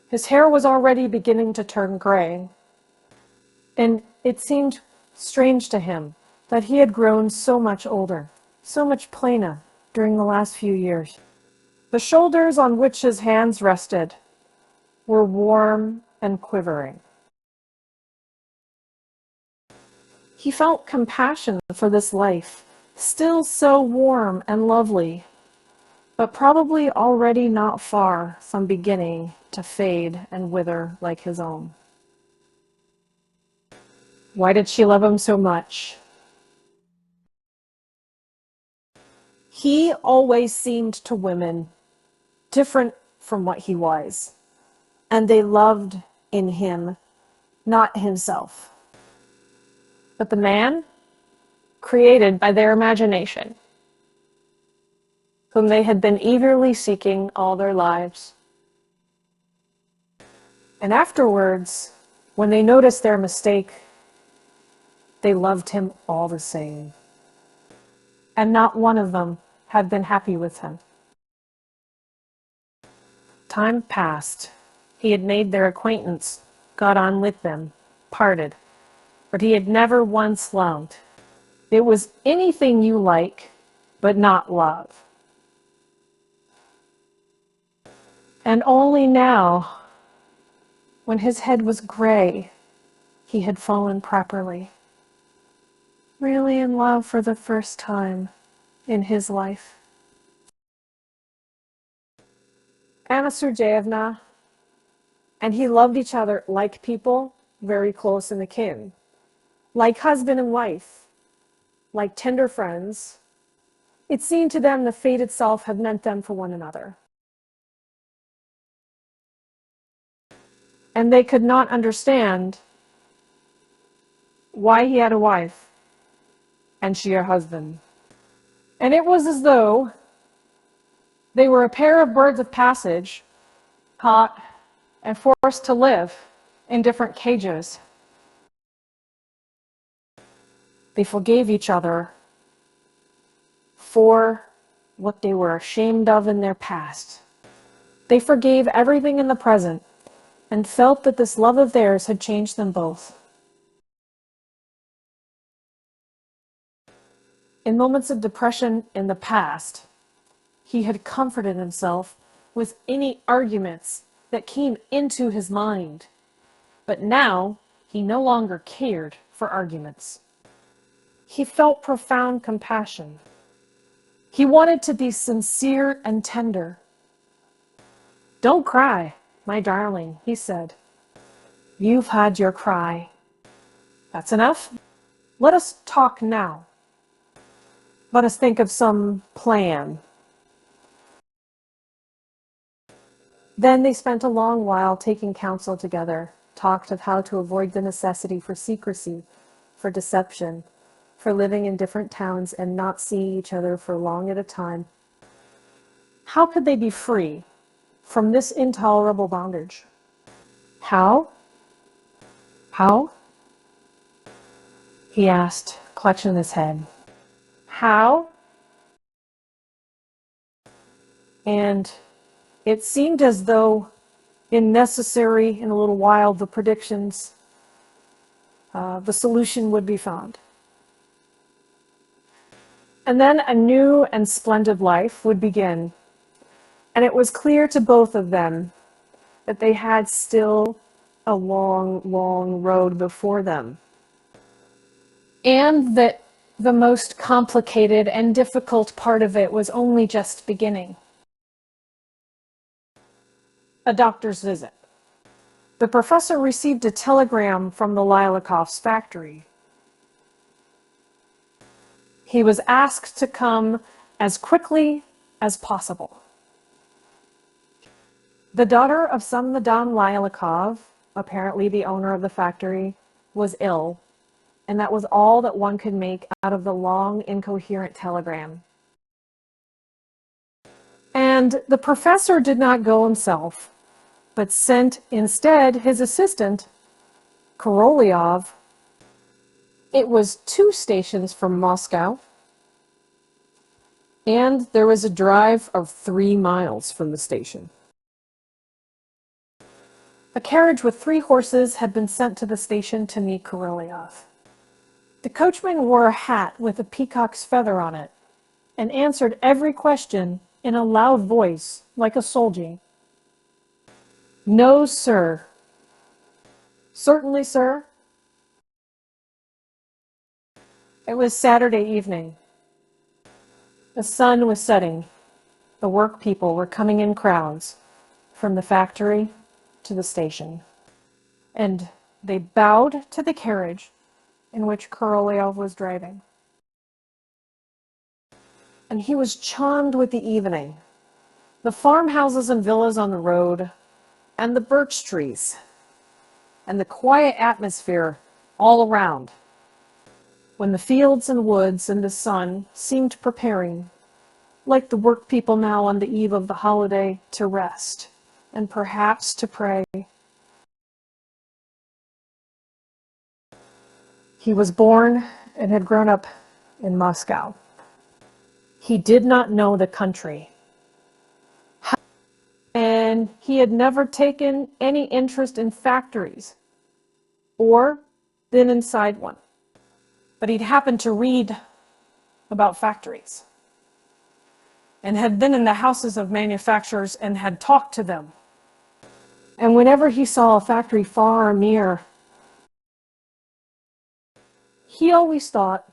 His hair was already beginning to turn gray, and it seemed strange to him that he had grown so much older, so much plainer during the last few years. The shoulders on which his hands rested were warm and quivering. He felt compassion for this life, still so warm and lovely, but probably already not far from beginning to fade and wither like his own. Why did she love him so much? He always seemed to women different from what he was, and they loved in him, not himself, but the man created by their imagination, whom they had been eagerly seeking all their lives. And afterwards, when they noticed their mistake, they loved him all the same. And not one of them had been happy with him. Time passed. He had made their acquaintance, got on with them, parted, but he had never once loved. It was anything you like, but not love. And only now, when his head was gray, he had fallen properly, really in love for the first time in his life. Anna Sergeyevna and he loved each other like people, very close and akin, like husband and wife, like tender friends. It seemed to them the fate itself had meant them for one another. And they could not understand why he had a wife and she a husband. And it was as though they were a pair of birds of passage, caught and forced to live in different cages. They forgave each other for what they were ashamed of in their past. They forgave everything in the present and felt that this love of theirs had changed them both. In moments of depression in the past, he had comforted himself with any arguments that came into his mind. But now, he no longer cared for arguments. He felt profound compassion. He wanted to be sincere and tender. "Don't cry, my darling," he said. "You've had your cry. That's enough. Let us talk now. Let us think of some plan." Then they spent a long while taking counsel together, talked of how to avoid the necessity for secrecy, for deception, for living in different towns and not seeing each other for long at a time. How could they be free from this intolerable bondage? How? How? He asked, clutching his head. How? And it seemed as though, in a little while, the predictions, the solution would be found. And then a new and splendid life would begin. And it was clear to both of them that they had still a long, long road before them. And that the most complicated and difficult part of it was only just beginning. A doctor's visit. The professor received a telegram from the Lilakovs' factory. He was asked to come as quickly as possible. The daughter of some Madame Lialakov, apparently the owner of the factory, was ill, and that was all that one could make out of the long, incoherent telegram. And the professor did not go himself, but sent instead his assistant, Korolyov. It was 2 stations from Moscow, and there was a drive of 3 miles from the station. A carriage with 3 horses had been sent to the station to meet Korolyov. The coachman wore a hat with a peacock's feather on it, and answered every question in a loud voice, like a soldier. "No, sir." "Certainly, sir." It was Saturday evening. The sun was setting. The work people were coming in crowds from the factory to the station. And they bowed to the carriage in which Korolev was driving. And he was charmed with the evening, the farmhouses and villas on the road, and the birch trees, and the quiet atmosphere all around, when the fields and woods and the sun seemed preparing, like the work people now on the eve of the holiday, to rest, and perhaps to pray. He was born and had grown up in Moscow. He did not know the country, and he had never taken any interest in factories or been inside one. But he'd happened to read about factories and had been in the houses of manufacturers and had talked to them. And whenever he saw a factory far or near, he always thought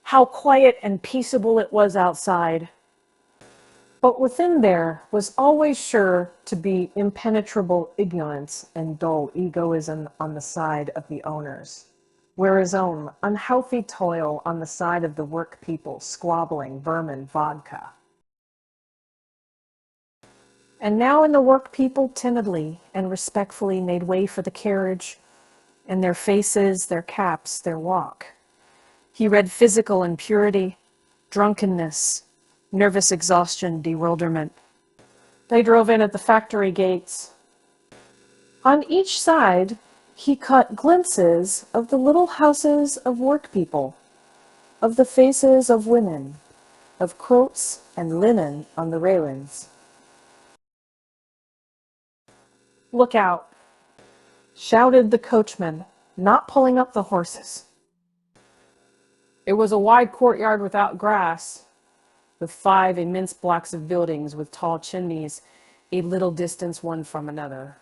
how quiet and peaceable it was outside. But within there was always sure to be impenetrable ignorance and dull egoism on the side of the owners, where his own unhealthy toil on the side of the work people squabbling vermin vodka. And now in the work people timidly and respectfully made way for the carriage, and their faces, their caps, their walk. He read physical impurity, drunkenness, nervous exhaustion, bewilderment. They drove in at the factory gates. On each side, he caught glimpses of the little houses of work people, of the faces of women, of coats and linen on the railings. "Look out," shouted the coachman, not pulling up the horses. It was a wide courtyard without grass, with 5 immense blocks of buildings with tall chimneys, a little distance one from another.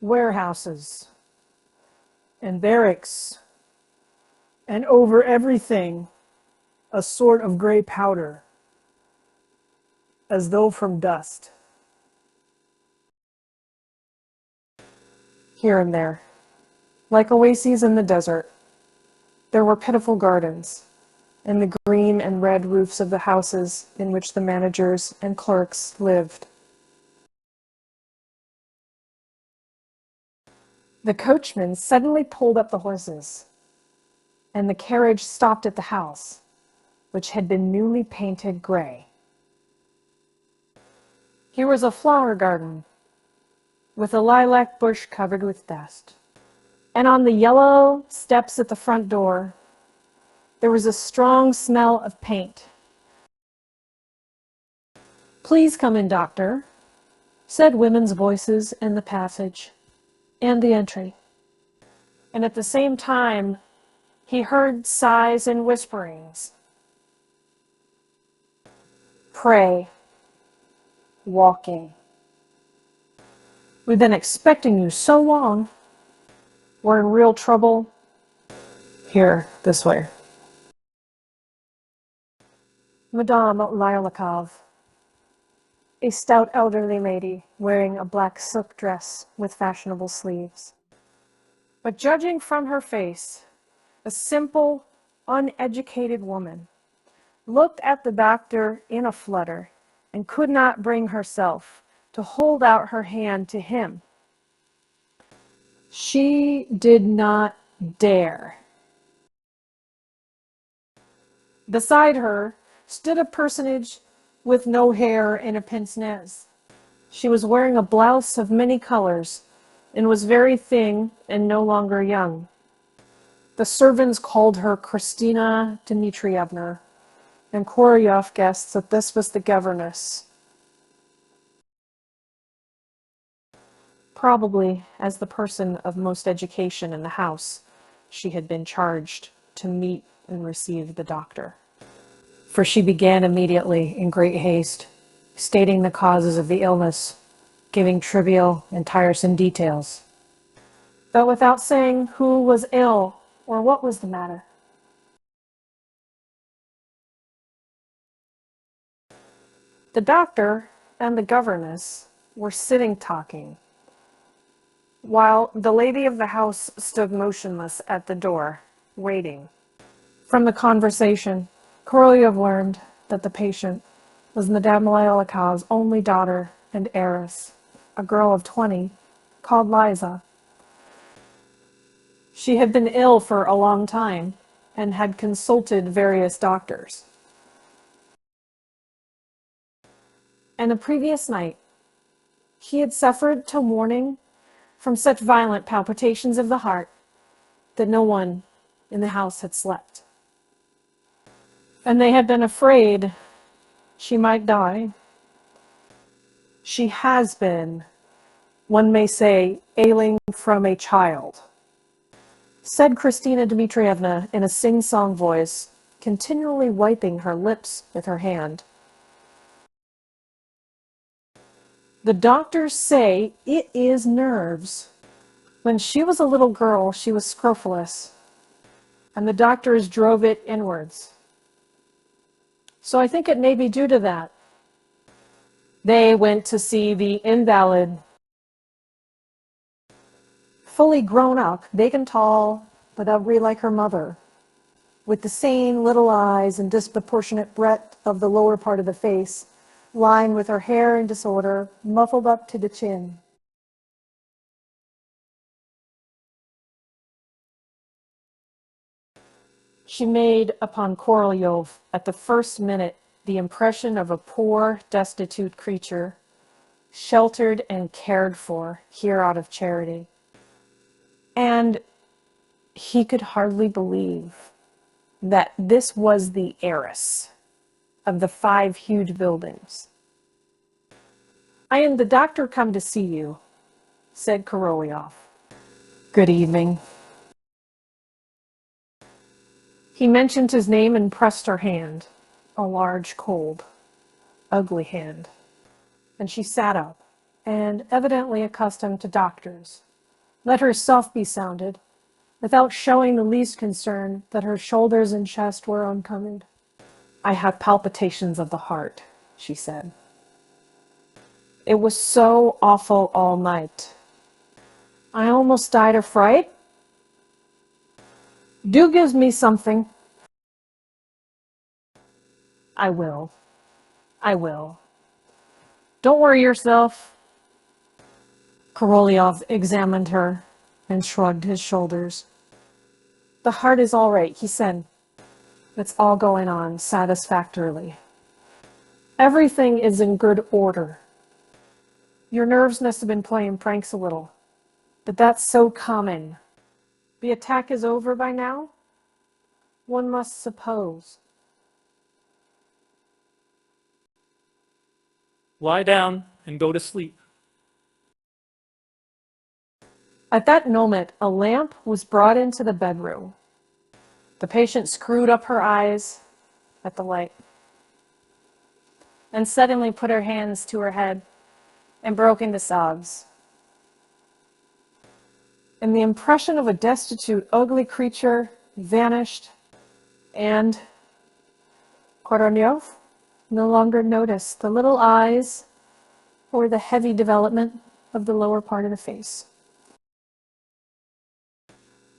Warehouses and barracks, and over everything a sort of gray powder, as though from dust. Here and there, like oases in the desert, there were pitiful gardens, and the green and red roofs of the houses in which the managers and clerks lived. The coachman suddenly pulled up the horses, and the carriage stopped at the house, which had been newly painted gray. Here was a flower garden, with a lilac bush covered with dust. And on the yellow steps at the front door, there was a strong smell of paint. "Please come in, doctor," said women's voices in the passage and the entry. And at the same time, he heard sighs and whisperings. "Pray, walking. We've been expecting you so long. We're in real trouble. Here, this way." Madame Lylikov, a stout elderly lady wearing a black silk dress with fashionable sleeves. But judging from her face, a simple, uneducated woman, looked at the doctor in a flutter and could not bring herself to hold out her hand to him. She did not dare. Beside her stood a personage with no hair and a pince nez. She was wearing a blouse of many colors and was very thin and no longer young. The servants called her Kristina Dmitrievna, and Korolev guessed that this was the governess. Probably, as the person of most education in the house, she had been charged to meet and receive the doctor. For she began immediately, in great haste, stating the causes of the illness, giving trivial and tiresome details, but without saying who was ill or what was the matter. The doctor and the governess were sitting talking, while the lady of the house stood motionless at the door, waiting. From the conversation, Korolev learned that the patient was Madame Lyolika's only daughter and heiress, a girl of 20 called Liza. She had been ill for a long time and had consulted various doctors. And the previous night, he had suffered till morning from such violent palpitations of the heart that no one in the house had slept. And they had been afraid she might die. She has been, one may say, ailing from a child, said Kristina Dmitrievna in a sing-song voice, continually wiping her lips with her hand. The doctors say it is nerves. When she was a little girl, she was scrofulous, and the doctors drove it inwards. So I think it may be due to that. They went to see the invalid, fully grown up, big and tall, but ugly like her mother, with the same little eyes and disproportionate breadth of the lower part of the face, lying with her hair in disorder, muffled up to the chin. She made upon Korolev at the first minute the impression of a poor, destitute creature, sheltered and cared for here out of charity. And he could hardly believe that this was the heiress of the 5 huge buildings. "I am the doctor come to see you," said Korolev. "Good evening." He mentioned his name and pressed her hand, a large, cold, ugly hand. And she sat up, and, evidently accustomed to doctors, let herself be sounded, without showing the least concern that her shoulders and chest were uncommoned. "I have palpitations of the heart," she said. "It was so awful all night. I almost died of fright. Do give me something." I will. I will. Don't worry yourself." Korolev examined her and shrugged his shoulders. "The heart is all right," he said. "It's all going on satisfactorily. Everything is in good order. Your nerves must have been playing pranks a little, but that's so common. The attack is over by now, one must suppose." Lie down and go to sleep. At that moment, a lamp was brought into the bedroom. The patient screwed up her eyes at the light and suddenly put her hands to her head and broke into sobs. And the impression of a destitute, ugly creature vanished, and Korolev no longer noticed the little eyes or the heavy development of the lower part of the face.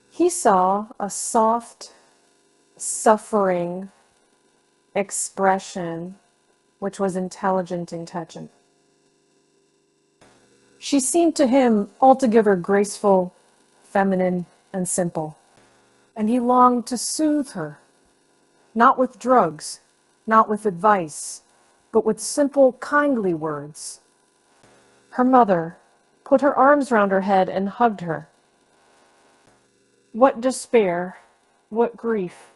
He saw a soft, suffering expression which was intelligent and touching. She seemed to him altogether graceful, feminine, and simple, and he longed to soothe her, not with drugs, not with advice, but with simple, kindly words. Her mother put her arms round her head and hugged her. What despair, what grief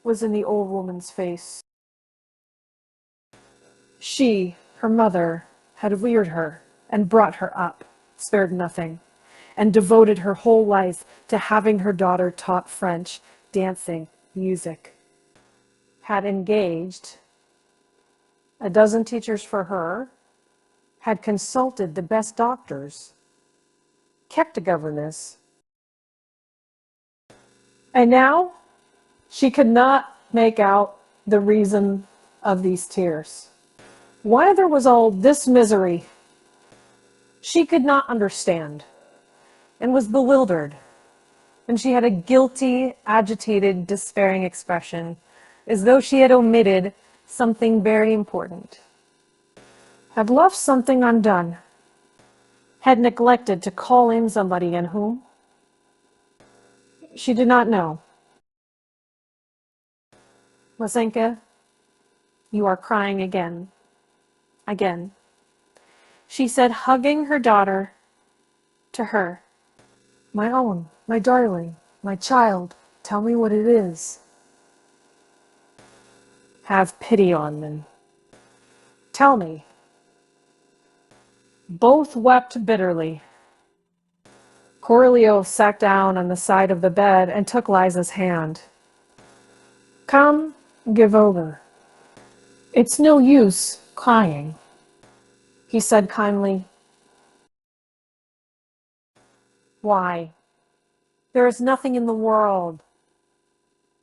was in the old woman's face. She, her mother, had reared her and brought her up, spared nothing, and devoted her whole life to having her daughter taught French, dancing, music. Had engaged a dozen teachers for her, had consulted the best doctors, kept a governess. And now she could not make out the reason of these tears. Why there was all this misery, she could not understand. and was bewildered. And she had a guilty, agitated, despairing expression, as though she had omitted something very important, had left something undone, had neglected to call in somebody, and whom? She did not know. Lisenka, you are crying again. Again. She said, hugging her daughter to her. My own, my darling, my child, tell me what it is. Have pity on them. Tell me. Both wept bitterly. Corleo sat down on the side of the bed and took Liza's hand. Come, give over. It's no use crying, he said kindly. Why? There is nothing in the world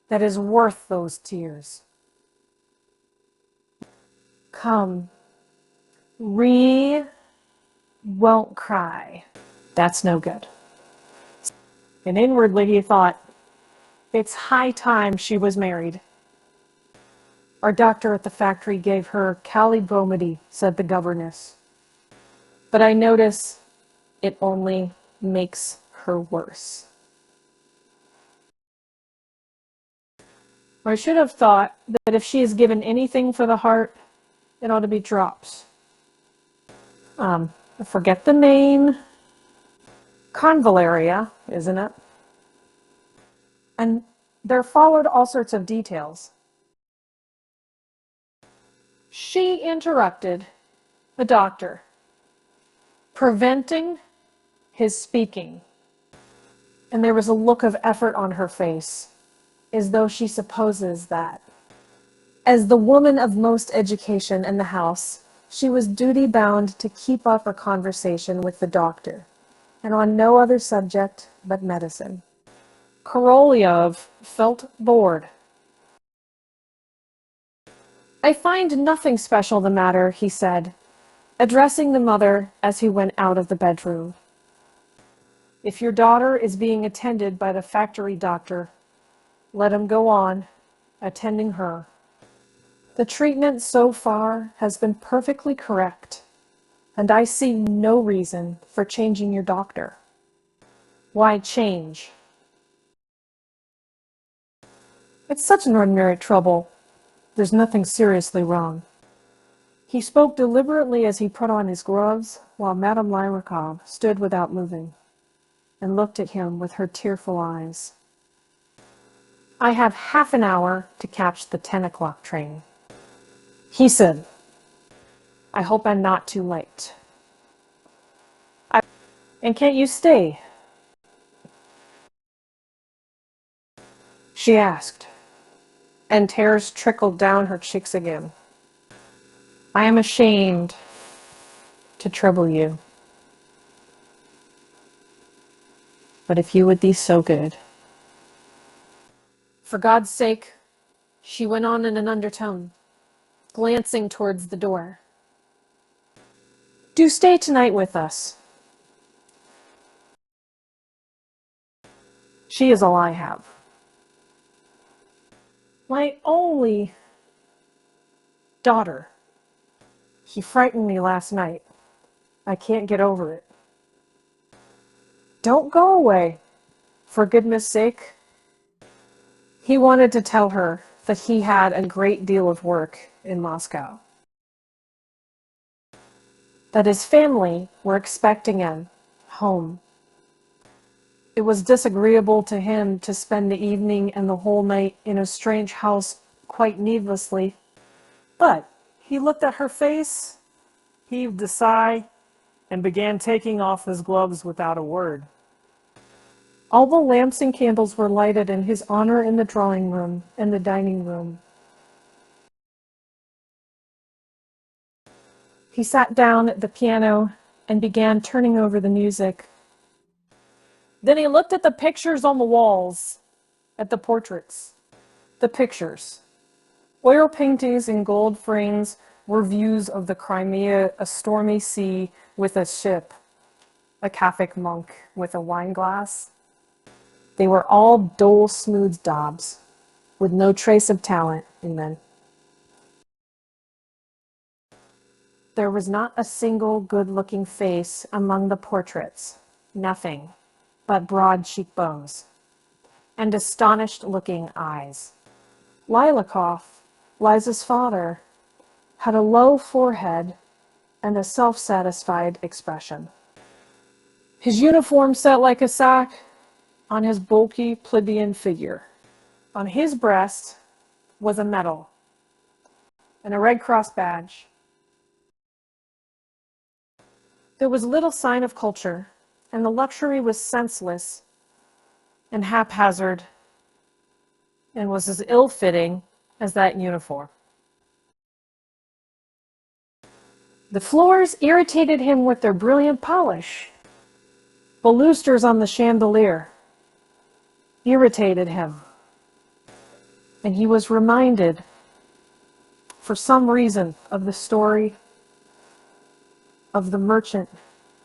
that is worth those tears. Come, won't cry. That's no good. And inwardly he thought, it's high time she was married. Our doctor at the factory gave her calibromedy, said the governess. But I notice it only makes her worse. I should have thought that if she is given anything for the heart, it ought to be drops. Forget the name. Convalaria, isn't it? And there followed all sorts of details. She interrupted the doctor, preventing his speaking. And there was a look of effort on her face, as though she supposes that, as the woman of most education in the house, she was duty-bound to keep up her conversation with the doctor, and on no other subject but medicine. Korolev felt bored. I find nothing special the matter, he said, addressing the mother as he went out of the bedroom. If your daughter is being attended by the factory doctor, let him go on attending her. The treatment so far has been perfectly correct, and I see no reason for changing your doctor. Why change? It's such an ordinary trouble. There's nothing seriously wrong. He spoke deliberately as he put on his gloves, while Madame Lyrikov stood without moving, and looked at him with her tearful eyes. I have half an hour to catch the 10 o'clock train. He said, I hope I'm not too late. And can't you stay? She asked, and tears trickled down her cheeks again. I am ashamed to trouble you. But if you would be so good. For God's sake, she went on in an undertone, glancing towards the door. Do stay tonight with us. She is all I have. My only daughter. He frightened me last night. I can't get over it. Don't go away, for goodness sake. He wanted to tell her that he had a great deal of work in Moscow, that his family were expecting him home. It was disagreeable to him to spend the evening and the whole night in a strange house quite needlessly. But he looked at her face, heaved a sigh, and began taking off his gloves without a word. All the lamps and candles were lighted in his honor in the drawing room and the dining room. He sat down at the piano and began turning over the music. Then he looked at the pictures on the walls, at the portraits. The pictures. Oil paintings in gold frames were views of the Crimea, a stormy sea with a ship. a Catholic monk with a wine glass. They were all dull, smooth daubs, with no trace of talent in them. There was not a single good-looking face among the portraits, nothing but broad cheekbones and astonished-looking eyes. Lilikoff, Liza's father, had a low forehead and a self-satisfied expression. His uniform sat like a sack on his bulky plebeian figure. On his breast was a medal and a Red Cross badge. There was little sign of culture, and the luxury was senseless and haphazard and was as ill-fitting as that uniform. The floors irritated him with their brilliant polish. Balusters on the chandelier irritated him. And he was reminded, for some reason, of the story of the merchant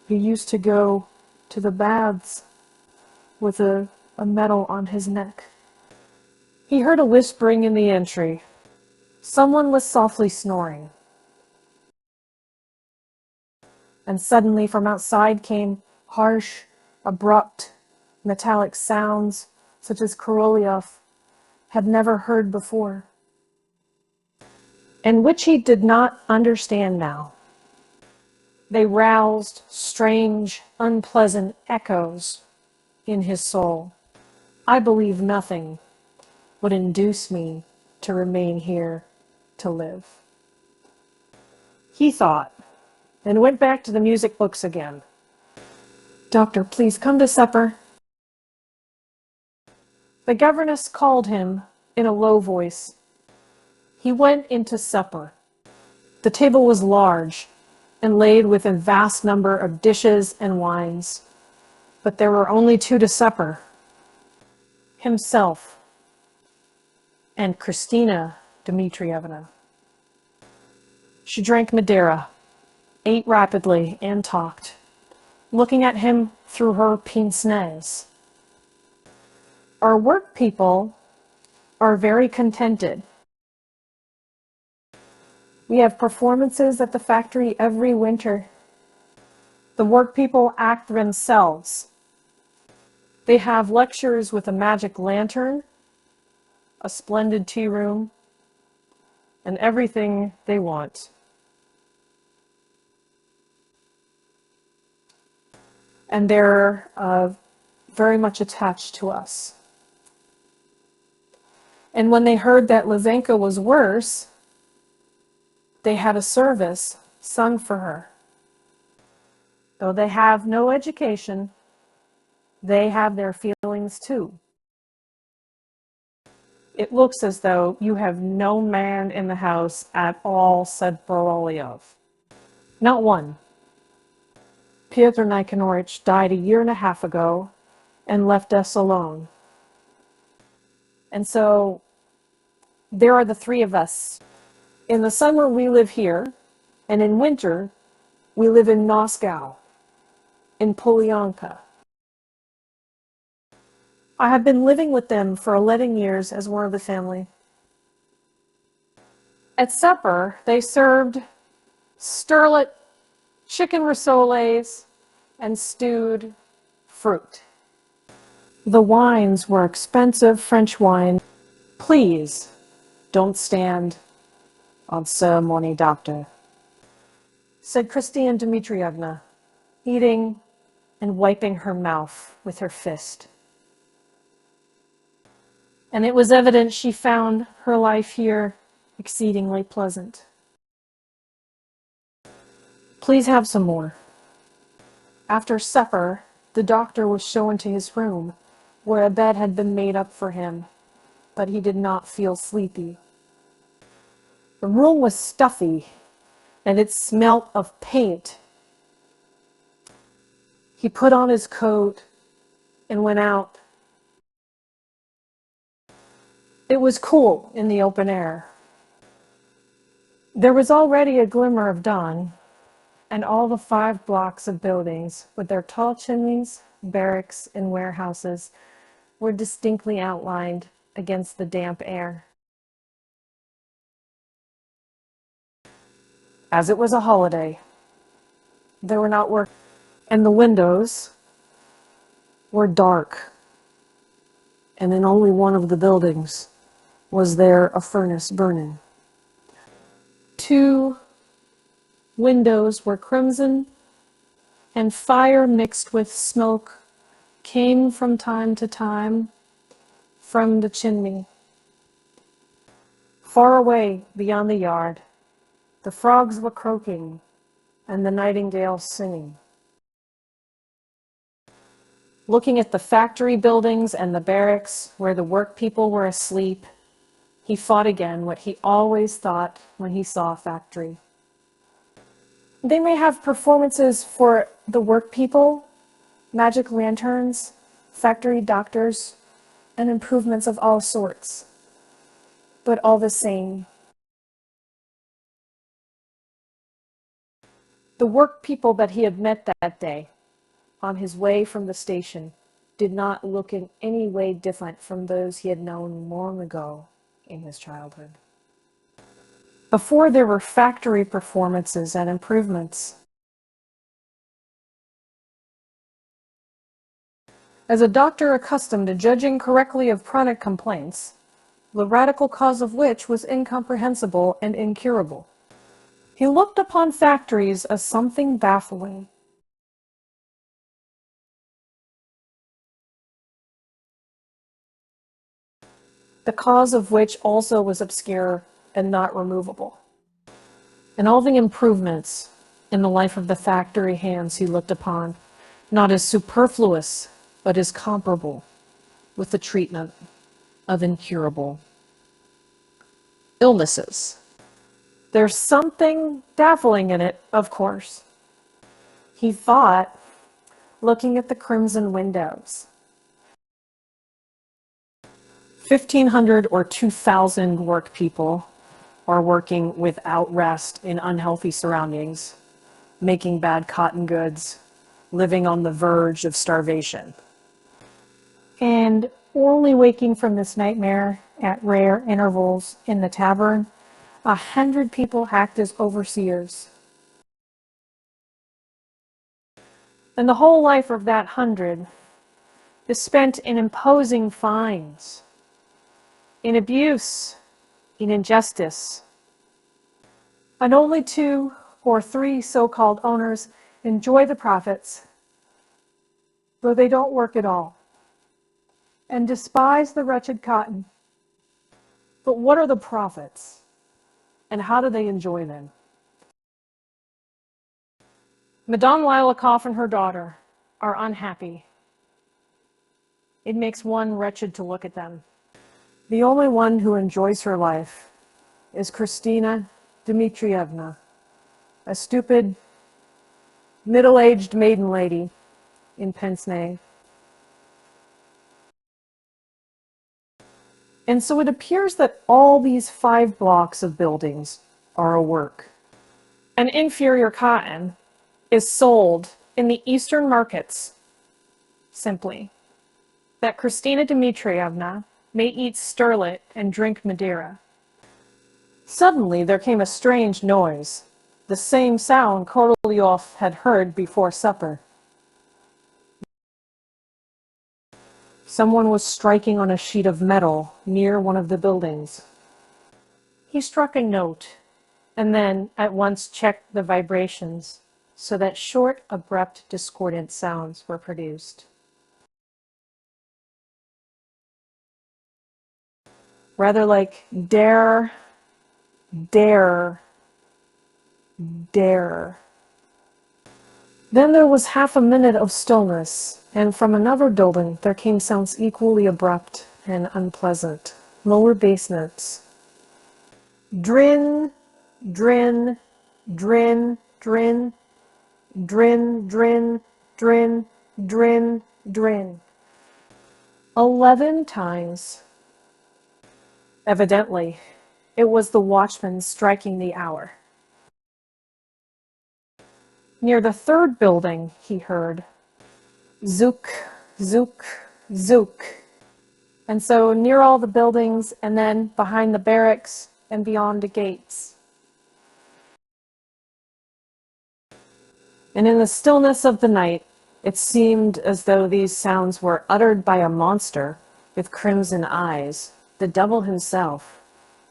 who used to go to the baths with a medal on his neck. He heard a whispering in the entry. Someone was softly snoring. And suddenly from outside came harsh, abrupt, metallic sounds such as Korolev had never heard before, and which he did not understand now. They roused strange, unpleasant echoes in his soul. I believe nothing would induce me to remain here to live, he thought, and went back to the music books again. Doctor, please come to supper. The governess called him in a low voice. He went into supper. The table was large and laid with a vast number of dishes and wines, but there were only two to supper: himself and Christina Dmitrievna. She drank Madeira, ate rapidly, and talked, looking at him through her pince-nez. Our work people are very contented. We have performances at the factory every winter. The work people act themselves. They have lectures with a magic lantern, a splendid tea room, and everything they want. And they're very much attached to us. And when they heard that Lizenka was worse, they had a service sung for her. Though they have no education, they have their feelings too. It looks as though you have no man in the house at all, said Borolyov. Not one. Pyotr Nikanorovich died a year and a half ago and left us alone. And so there are the three of us. In the summer we live here, and in winter we live in Moscow, in Polyanka. I have been living with them for 11 years as one of the family. At supper, they served sterlet, chicken rissoles, and stewed fruit. The wines were expensive French wine. Please don't stand on ceremony, doctor, said Christine Dmitrievna, eating and wiping her mouth with her fist. And it was evident she found her life here exceedingly pleasant. Please have some more. After supper, the doctor was shown to his room, where a bed had been made up for him, but he did not feel sleepy. The room was stuffy, and it smelt of paint. He put on his coat and went out. It was cool in the open air. There was already a glimmer of dawn, And all the 5 blocks of buildings, with their tall chimneys, barracks, and warehouses, were distinctly outlined against the damp air. As it was a holiday, they were not working, and the windows were dark, and in only one of the buildings was there a furnace burning. 2 windows were crimson, and fire mixed with smoke came from time to time from the chimney. Far away beyond the yard, the frogs were croaking and the nightingales singing. Looking at the factory buildings and the barracks where the work people were asleep, he thought again what he always thought when he saw a factory. They may have performances for the work people, magic lanterns, factory doctors, and improvements of all sorts. But all the same, the work people that he had met that day on his way from the station did not look in any way different from those he had known long ago in his childhood. Before there were factory performances and improvements. As a doctor accustomed to judging correctly of chronic complaints, the radical cause of which was incomprehensible and incurable, he looked upon factories as something baffling. The cause of which also was obscure and not removable. And all the improvements in the life of the factory hands he looked upon, not as superfluous, but as comparable with the treatment of incurable illnesses. There's something baffling in it, of course, he thought, looking at the crimson windows. 1,500 or 2,000 work people are working without rest in unhealthy surroundings, making bad cotton goods, living on the verge of starvation. And only waking from this nightmare at rare intervals in the tavern, 100 people act as overseers. And the whole life of that 100 is spent in imposing fines, in abuse, in injustice. And only 2 or 3 so-called owners enjoy the profits, though they don't work at all, and despise the wretched cotton. But what are the profits, and how do they enjoy them? Madame Lilakoff and her daughter are unhappy. It makes one wretched to look at them. The only one who enjoys her life is Kristina Dmitrievna, a stupid, middle-aged maiden lady in pince-nez. And so it appears that all these 5 blocks of buildings are a work. And inferior cotton is sold in the eastern markets, simply, that Kristina Dmitrievna may eat sterlet and drink Madeira. Suddenly there came a strange noise, the same sound Korolyov had heard before supper. Someone was striking on a sheet of metal near one of the buildings. He struck a note, and then at once checked the vibrations, so that short, abrupt, discordant sounds were produced. Rather like dare, dare, dare. Then there was half a minute of stillness, and from another building there came sounds equally abrupt and unpleasant, lower bass notes. Drin, drin, drin, drin, drin, drin, drin, drin, drin. 11 times. Evidently, it was the watchman striking the hour. Near the third building, he heard zook, zook, zook. And so near all the buildings, and then behind the barracks and beyond the gates. And in the stillness of the night, it seemed as though these sounds were uttered by a monster with crimson eyes, the devil himself,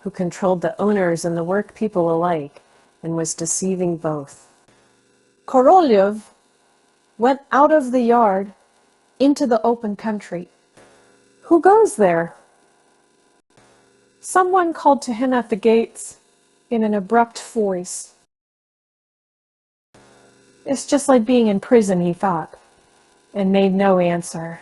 who controlled the owners and the work people alike and was deceiving both. Korolev went out of the yard into the open country. Who goes there? Someone called to him at the gates in an abrupt voice. It's just like being in prison, he thought, and made no answer.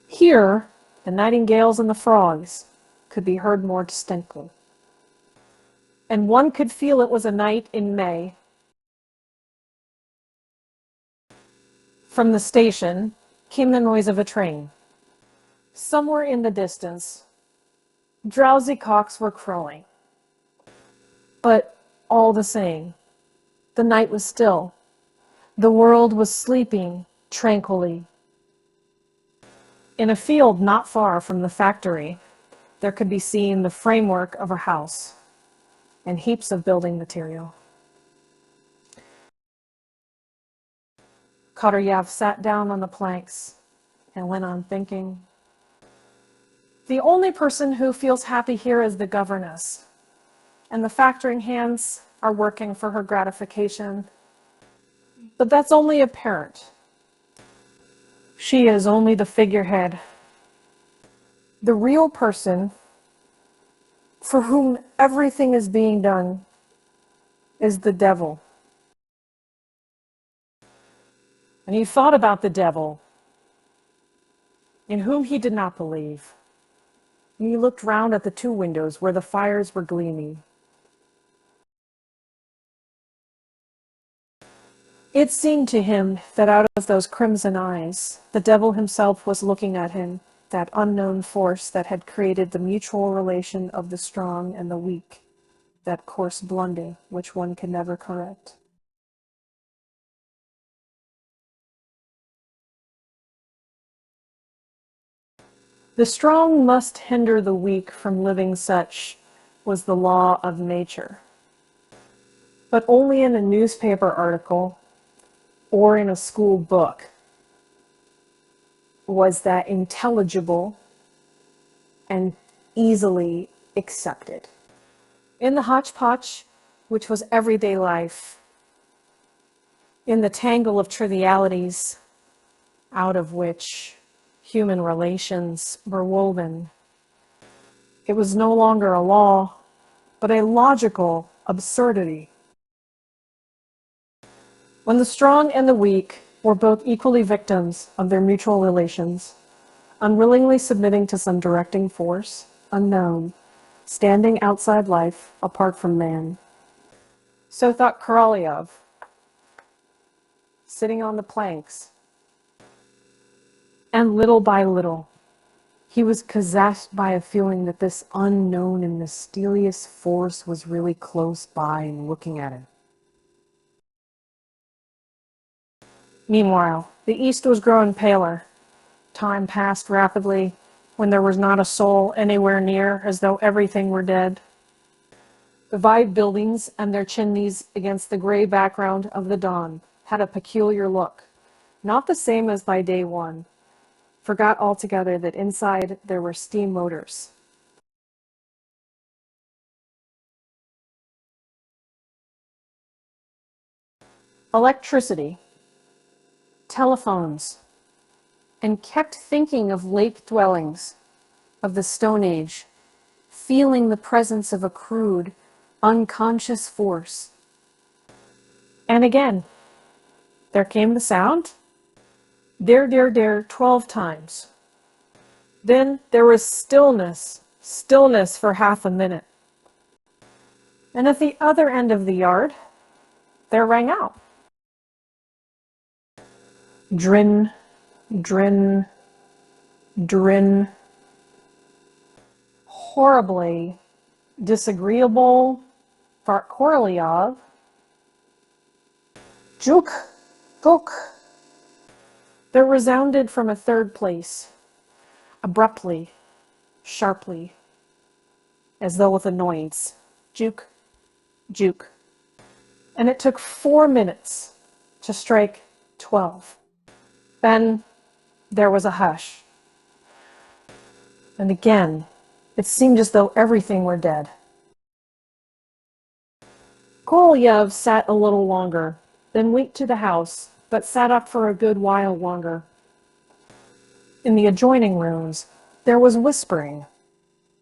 Here, the nightingales and the frogs could be heard more distinctly, and one could feel it was a night in May. From the station came the noise of a train. Somewhere in the distance, drowsy cocks were crowing. But all the same, the night was still. The world was sleeping tranquilly. In a field not far from the factory, there could be seen the framework of a house and heaps of building material. Korolev sat down on the planks and went on thinking. The only person who feels happy here is the governess, and the factoring hands are working for her gratification. But that's only apparent. She is only the figurehead. The real person for whom everything is being done is the devil. And he thought about the devil, in whom he did not believe. And he looked round at the two windows where the fires were gleaming. It seemed to him that out of those crimson eyes, the devil himself was looking at him, that unknown force that had created the mutual relation of the strong and the weak, that coarse blunder which one can never correct. The strong must hinder the weak from living, such was the law of nature. But only in a newspaper article or in a school book was that intelligible and easily accepted. In the hodgepodge, which was everyday life, in the tangle of trivialities out of which human relations were woven, it was no longer a law, but a logical absurdity. When the strong and the weak were both equally victims of their mutual relations, unwillingly submitting to some directing force, unknown, standing outside life, apart from man. So thought Korolev, sitting on the planks. And little by little, he was possessed by a feeling that this unknown and mysterious force was really close by and looking at him. Meanwhile, the east was growing paler. Time passed rapidly when there was not a soul anywhere near, as though everything were dead. The wide buildings and their chimneys against the gray background of the dawn had a peculiar look, not the same as by day one. Forgot altogether that inside there were steam motors. Electricity, telephones, and kept thinking of lake dwellings, of the Stone Age, feeling the presence of a crude, unconscious force. And again, there came the sound, dare, dare, dare, 12 times. Then there was stillness for half a minute. And at the other end of the yard, there rang out. Drin, drin, drin. Horribly disagreeable for Korolev. Juk, guk. There resounded from a third place, abruptly, sharply, as though with annoyance. Juk, juk. And it took 4 minutes to strike 12. Then there was a hush. And again, it seemed as though everything were dead. Korolev sat a little longer, then went to the house, but sat up for a good while longer. In the adjoining rooms, there was whispering.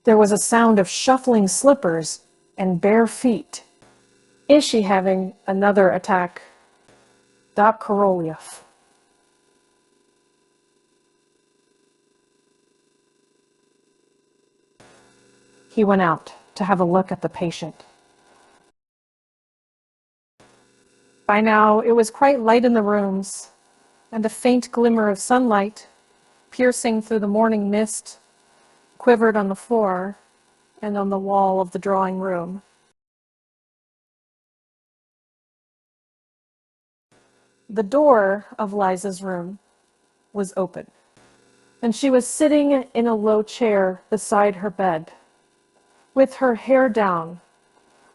There was a sound of shuffling slippers and bare feet. Is she having another attack? Thought Korolev. He went out to have a look at the patient. By now, it was quite light in the rooms, and a faint glimmer of sunlight, piercing through the morning mist, quivered on the floor and on the wall of the drawing room. The door of Liza's room was open, and she was sitting in a low chair beside her bed, with her hair down,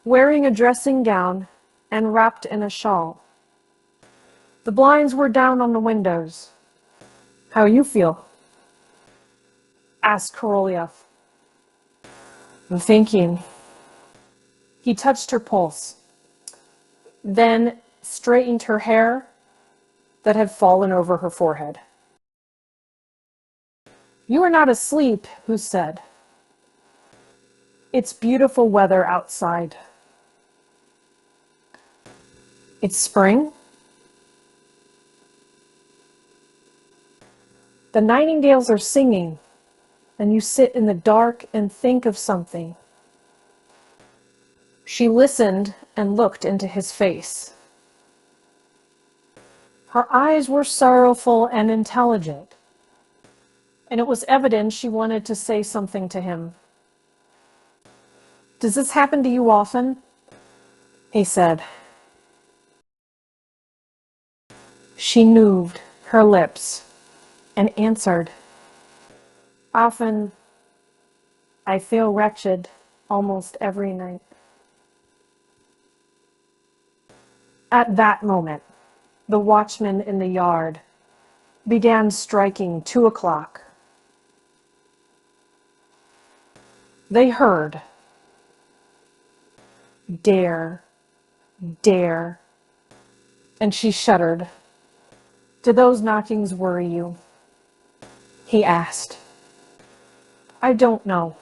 wearing a dressing gown and wrapped in a shawl. The blinds were down on the windows. How you feel? Asked Korolev. I'm thinking. He touched her pulse, then straightened her hair that had fallen over her forehead. You are not asleep, Who said. It's beautiful weather outside. It's spring. The nightingales are singing, and you sit in the dark and think of something. She listened and looked into his face. Her eyes were sorrowful and intelligent, and it was evident she wanted to say something to him. Does this happen to you often? He said. She moved her lips and answered. Often, I feel wretched almost every night. At that moment, the watchman in the yard began striking 2 o'clock. They heard, dare, dare, and she shuddered. Do those knockings worry you? He asked. I don't know.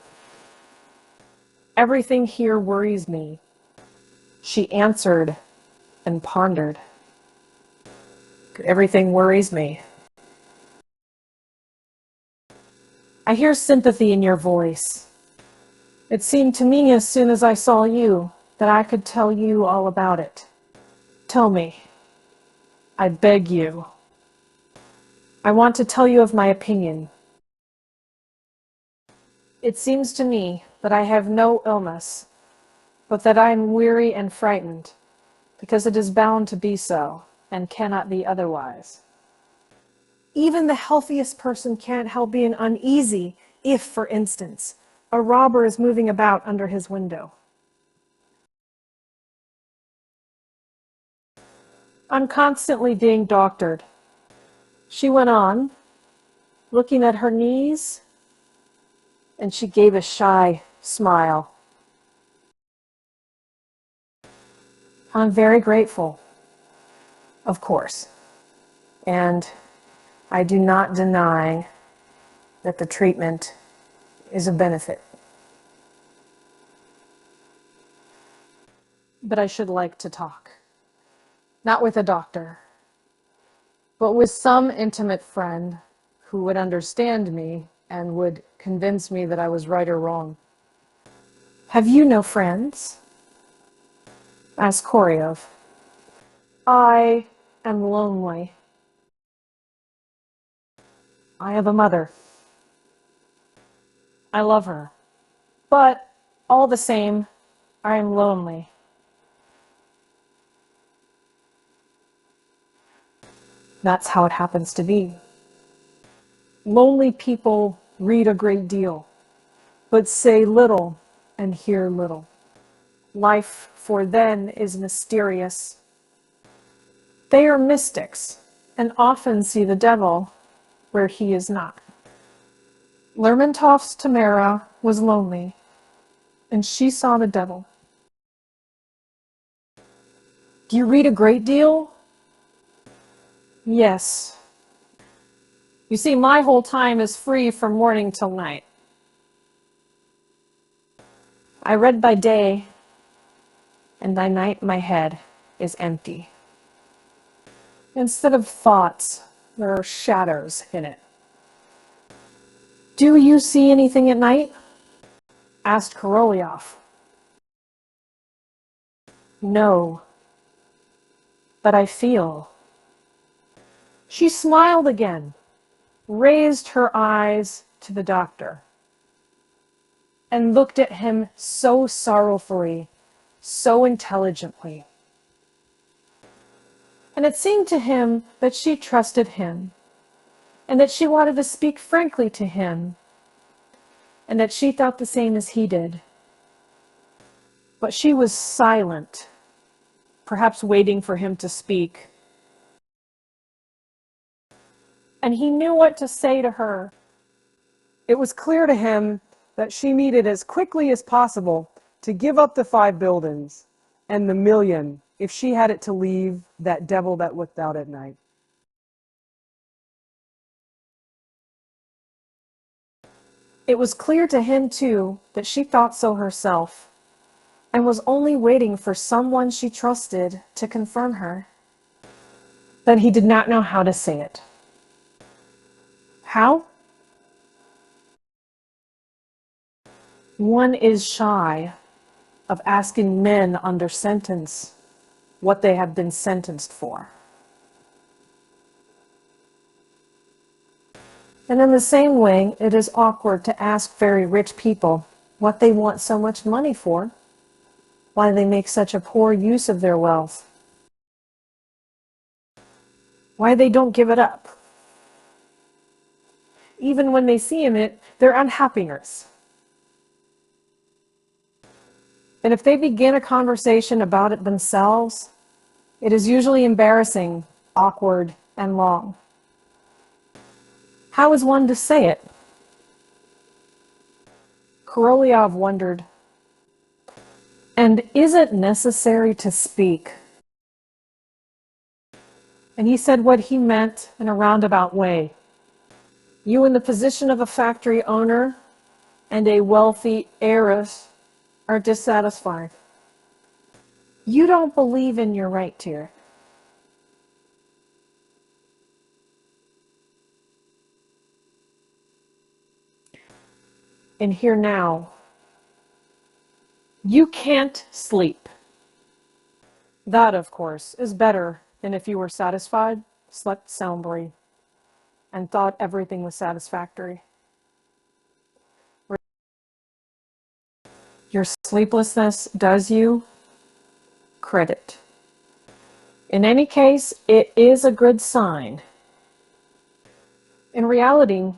Everything here worries me. She answered and pondered. Everything worries me. I hear sympathy in your voice. It seemed to me as soon as I saw you that I could tell you all about it. Tell me. I beg you. I want to tell you of my opinion. It seems to me that I have no illness, but that I am weary and frightened, because it is bound to be so, and cannot be otherwise. Even the healthiest person can't help being uneasy if, for instance, a robber is moving about under his window. I'm constantly being doctored. She went on, looking at her knees, and she gave a shy smile. I'm very grateful, of course, and I do not deny that the treatment is a benefit. But I should like to talk. Not with a doctor, but with some intimate friend who would understand me and would convince me that I was right or wrong. Have you no friends? Asked Korolev. I am lonely. I have a mother. I love her. But all the same, I am lonely. That's how it happens to be. Lonely people read a great deal, but say little and hear little. Life for them is mysterious. They are mystics and often see the devil where he is not. Lermontov's Tamara was lonely, and she saw the devil. Do you read a great deal? Yes. You see, my whole time is free from morning till night. I read by day, and by night my head is empty. Instead of thoughts, there are shadows in it. Do you see anything at night? Asked Korolyov. No, but I feel. She smiled again, raised her eyes to the doctor, and looked at him so sorrowfully, so intelligently. And it seemed to him that she trusted him, and that she wanted to speak frankly to him, and that she thought the same as he did. But she was silent, perhaps waiting for him to speak. And he knew what to say to her. It was clear to him that she needed as quickly as possible to give up the 5 buildings and the million if she had it to leave that devil that looked out at night. It was clear to him, too, that she thought so herself, and was only waiting for someone she trusted to confirm her. But he did not know how to say it. How? One is shy of asking men under sentence what they have been sentenced for. And in the same way, it is awkward to ask very rich people what they want so much money for, why they make such a poor use of their wealth, why they don't give it up. Even when they see in it their unhappiness. And if they begin a conversation about it themselves, it is usually embarrassing, awkward, and long. How is one to say it? Korolyov wondered, and is it necessary to speak? And he said what he meant in a roundabout way. You in the position of a factory owner and a wealthy heiress are dissatisfied. You don't believe in your right to it. And here now, you can't sleep. That, of course, is better than if you were satisfied, slept soundly, and thought everything was satisfactory. Your sleeplessness does you credit. In any case, it is a good sign. In reality,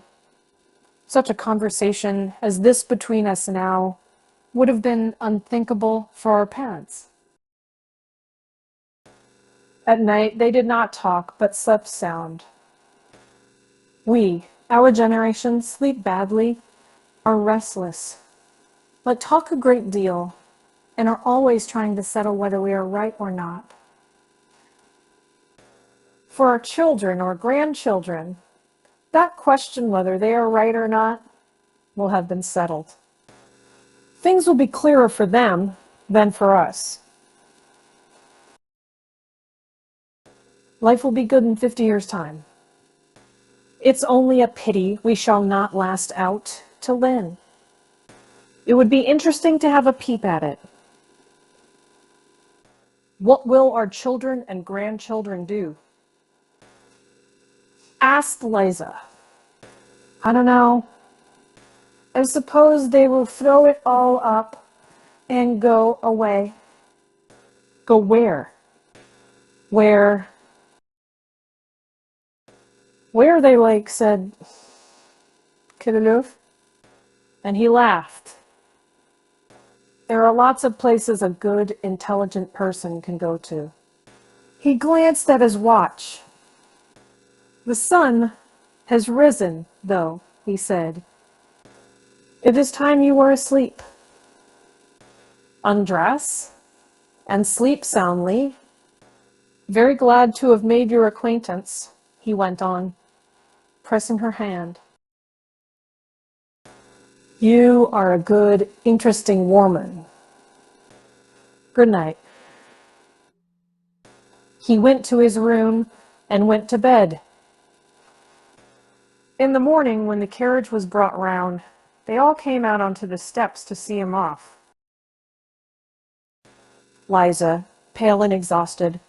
such a conversation as this between us now would have been unthinkable for our parents. At night, they did not talk, but slept sound. We, our generation, sleep badly, are restless, but talk a great deal, and are always trying to settle whether we are right or not. For our children or grandchildren, that question whether they are right or not will have been settled. Things will be clearer for them than for us. Life will be good in 50 years' time. It's only a pity we shall not last out to Lynn. It would be interesting to have a peep at it. What will our children and grandchildren do? Asked Liza. I don't know. I suppose they will throw it all up and go away. Go where? Where Where they like, said Kirillov, and he laughed. There are lots of places a good, intelligent person can go to. He glanced at his watch. The sun has risen, though, he said. It is time you were asleep. Undress and sleep soundly. Very glad to have made your acquaintance, he went on, pressing her hand. You are a good, interesting woman. Good night. He went to his room and went to bed. In the morning, when the carriage was brought round, they all came out onto the steps to see him off. Liza, pale and exhausted,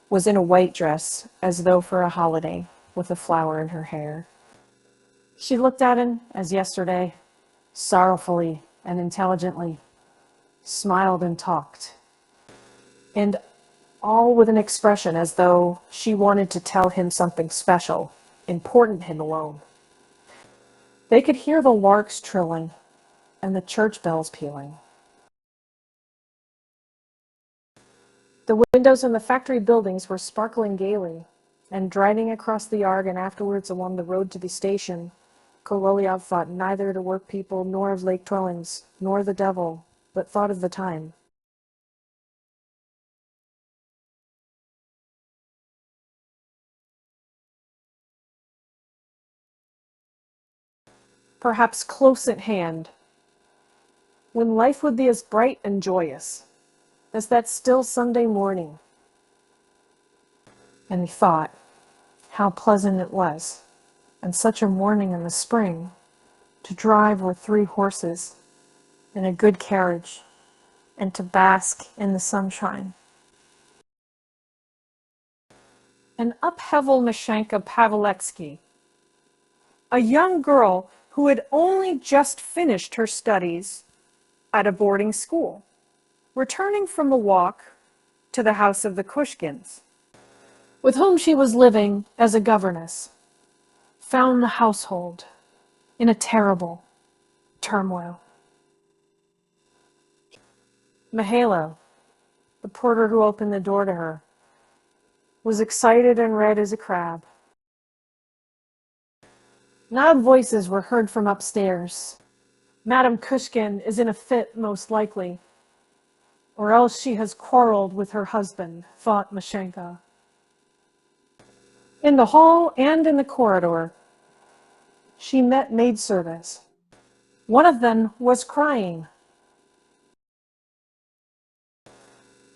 was in a white dress, as though for a holiday, with a flower in her hair. She looked at him as yesterday, sorrowfully and intelligently, smiled and talked, and all with an expression as though she wanted to tell him something special, important him alone. They could hear the larks trilling and the church bells pealing. The windows in the factory buildings were sparkling gaily, and driving across the yard and afterwards along the road to the station, Korolyov thought neither of the workpeople nor of Lake Trellings, nor the devil, but thought of the time. Perhaps close at hand, when life would be as bright and joyous as that still Sunday morning. And he thought how pleasant it was, and such a morning in the spring, to drive with 3 horses in a good carriage and to bask in the sunshine. And up Hevel Mashenka Paveletsky, a young girl who had only just finished her studies at a boarding school, returning from a walk to the house of the Kushkins, with whom she was living as a governess, found the household in a terrible turmoil. Mihailo, the porter who opened the door to her, was excited and red as a crab. Loud voices were heard from upstairs. Madame Kushkin is in a fit, most likely, or else she has quarreled with her husband, thought Mashenka. In the hall and in the corridor, she met maidservants. One of them was crying.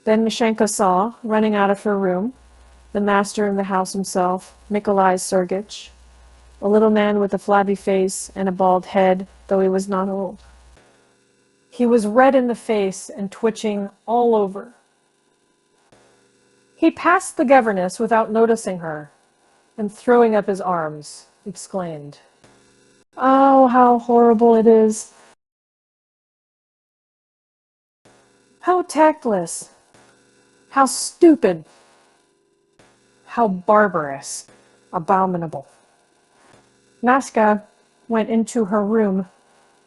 Then Mashenka saw, running out of her room, the master of the house himself, Nikolai Sergich, a little man with a flabby face and a bald head, though he was not old. He was red in the face and twitching all over. He passed the governess without noticing her, and throwing up his arms, exclaimed, "Oh, how horrible it is! How tactless! How stupid! How barbarous! Abominable!" Naska went into her room,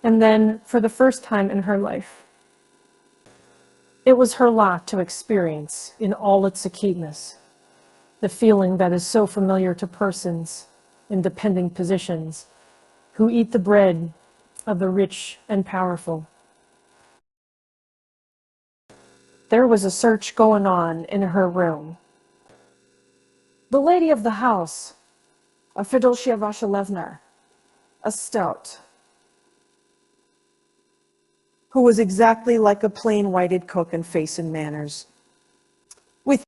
and then, for the first time in her life, it was her lot to experience, in all its acuteness, the feeling that is so familiar to persons in depending positions who eat the bread of the rich and powerful. There was a search going on in her room. The lady of the house, a Fedosia Vassilevna, a stout, who was exactly like a plain whited cook in face and manners, with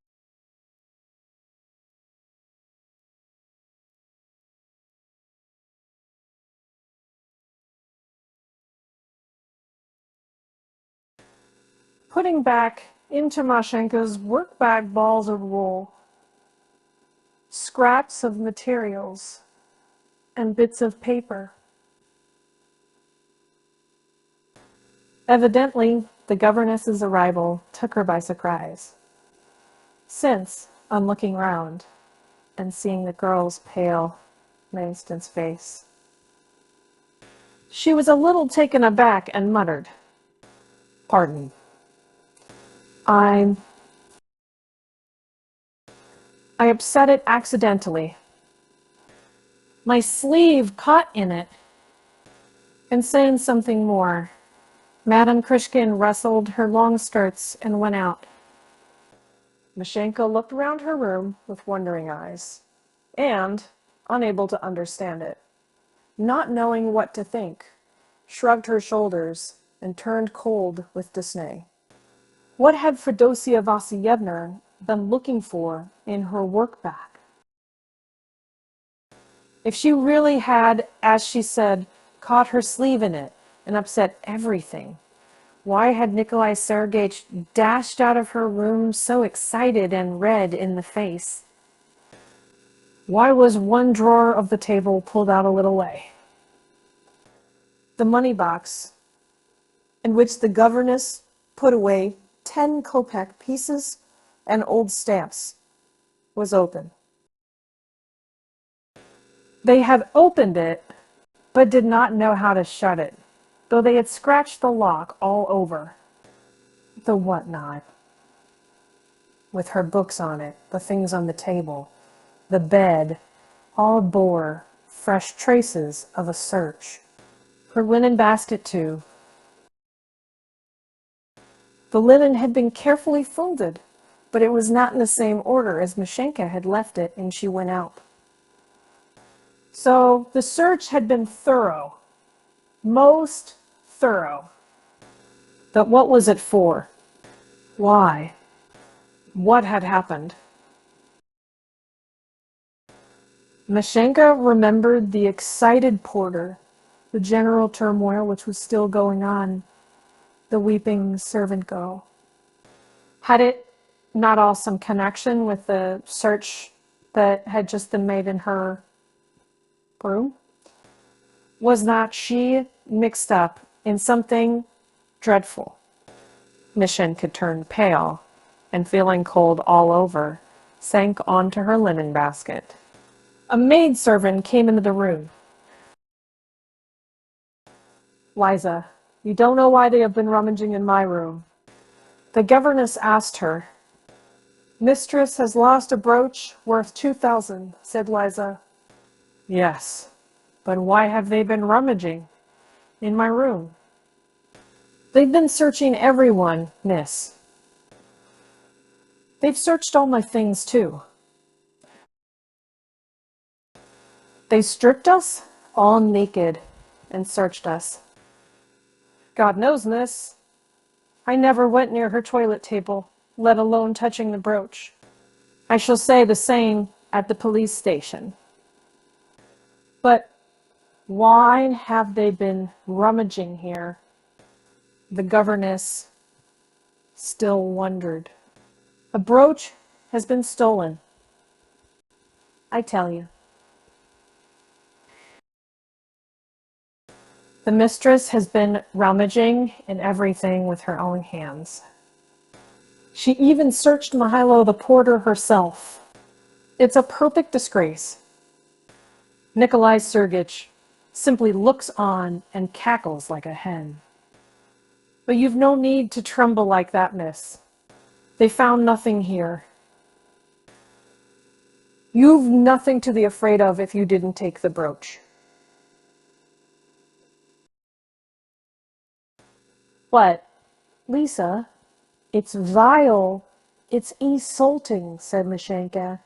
putting back into Mashenka's work bag balls of wool, scraps of materials, and bits of paper. Evidently, the governess's arrival took her by surprise, since, on looking round and seeing the girl's pale, Manston's face. She was a little taken aback and muttered, "Pardon. I upset it accidentally. My sleeve caught in it." And saying something more, Madame Krishkin rustled her long skirts and went out. Mashenka looked around her room with wondering eyes, and, unable to understand it, not knowing what to think, shrugged her shoulders and turned cold with dismay. What had Fedosia Vasilyevna been looking for in her work bag? If she really had, as she said, caught her sleeve in it and upset everything, why had Nikolai Sergeyevich dashed out of her room so excited and red in the face? Why was one drawer of the table pulled out a little way? The money box, in which the governess put away 10 kopeck pieces and old stamps, was open. They had opened it, but did not know how to shut it, though they had scratched the lock all over. The whatnot, with her books on it, the things on the table, the bed, all bore fresh traces of a search. Her linen basket, too. The linen had been carefully folded, but it was not in the same order as Mashenka had left it and she went out. So the search had been thorough, most thorough. But what was it for? Why? What had happened? Mashenka remembered the excited porter, the general turmoil which was still going on, the weeping servant girl. Had it not all some connection with the search that had just been made in her room? Was not she mixed up in something dreadful? Mashenka turned pale, and feeling cold all over, sank onto her linen basket. A maidservant came into the room. "Liza, you don't know why they have been rummaging in my room." The governess asked her. "Mistress has lost a brooch worth 2,000, said Liza. "Yes, but why have they been rummaging in my room?" "They've been searching everyone, miss." "They've searched all my things, too." "They stripped us all naked and searched us." "God knows, miss. I never went near her toilet table, let alone touching the brooch. I shall say the same at the police station." "But why have they been rummaging here?" The governess still wondered. "A brooch has been stolen, I tell you." The mistress has been rummaging in everything with her own hands. She even searched Mihailo the porter herself. It's a perfect disgrace. Nikolai Sergeyevich simply looks on and cackles like a hen. But you've no need to tremble like that, miss. They found nothing here. You've nothing to be afraid of if you didn't take the brooch. What, Lisa? It's vile. It's insulting, said Mashenka,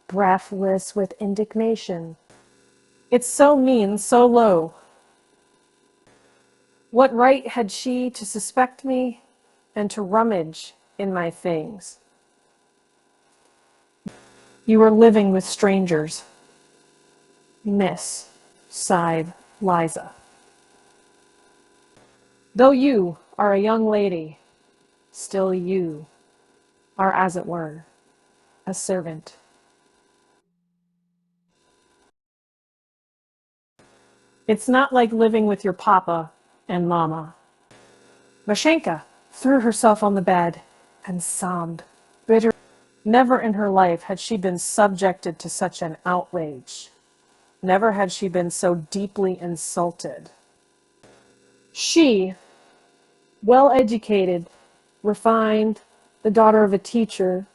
breathless with indignation. It's so mean, so low. What right had she to suspect me and to rummage in my things? You were living with strangers. Miss, sighed Liza. Though you are a young lady, still you are, as it were, a servant. It's not like living with your papa and mama. Mashenka threw herself on the bed and sobbed bitterly. Never in her life had she been subjected to such an outrage. Never had she been so deeply insulted. She, well educated, refined, the daughter of a teacher,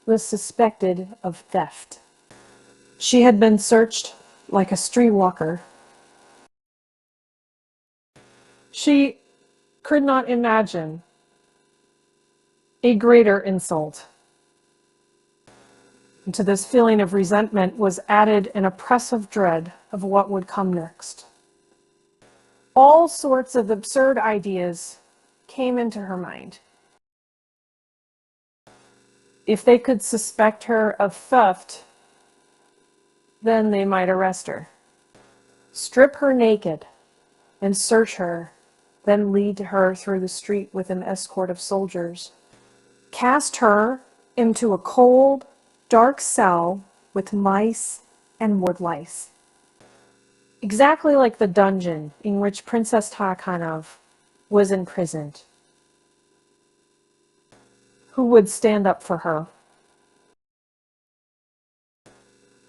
was suspected of theft. She had been searched like a streetwalker. She could not imagine a greater insult. And to this feeling of resentment was added an oppressive dread of what would come next. All sorts of absurd ideas came into her mind. If they could suspect her of theft, then they might arrest her, strip her naked, and search her, then lead her through the street with an escort of soldiers. Cast her into a cold, dark cell with mice and woodlice. Exactly like the dungeon in which Princess Tarkanov was imprisoned. Who would stand up for her?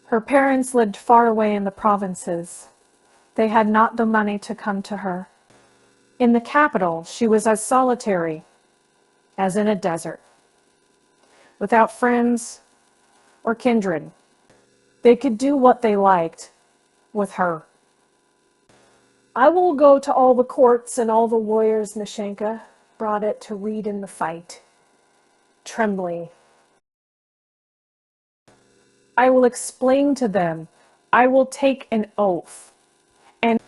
Her parents lived far away in the provinces. They had not the money to come to her. In the capital, she was as solitary as in a desert, without friends or kindred. They could do what they liked with her. I will go to all the courts and all the lawyers Mashenka brought it to read in the fight, trembling. I will explain to them. I will take an oath, and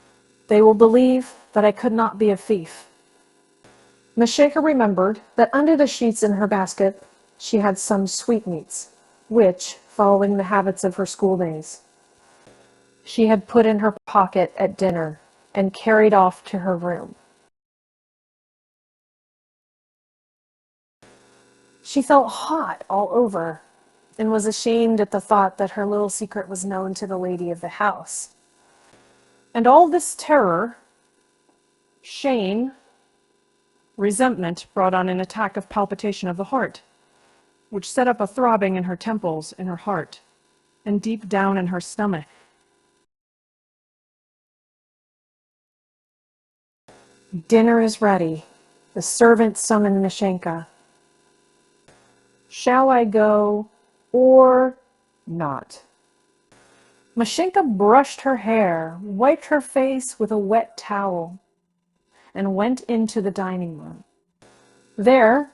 they will believe that I could not be a thief. Mashenka remembered that under the sheets in her basket, she had some sweetmeats, which, following the habits of her school days, she had put in her pocket at dinner and carried off to her room. She felt hot all over and was ashamed at the thought that her little secret was known to the lady of the house. And all this terror, shame, resentment brought on an attack of palpitation of the heart, which set up a throbbing in her temples, in her heart, and deep down in her stomach. Dinner is ready. The servant summoned Mashenka. Shall I go or not? Mashenka brushed her hair, wiped her face with a wet towel, and went into the dining room. There,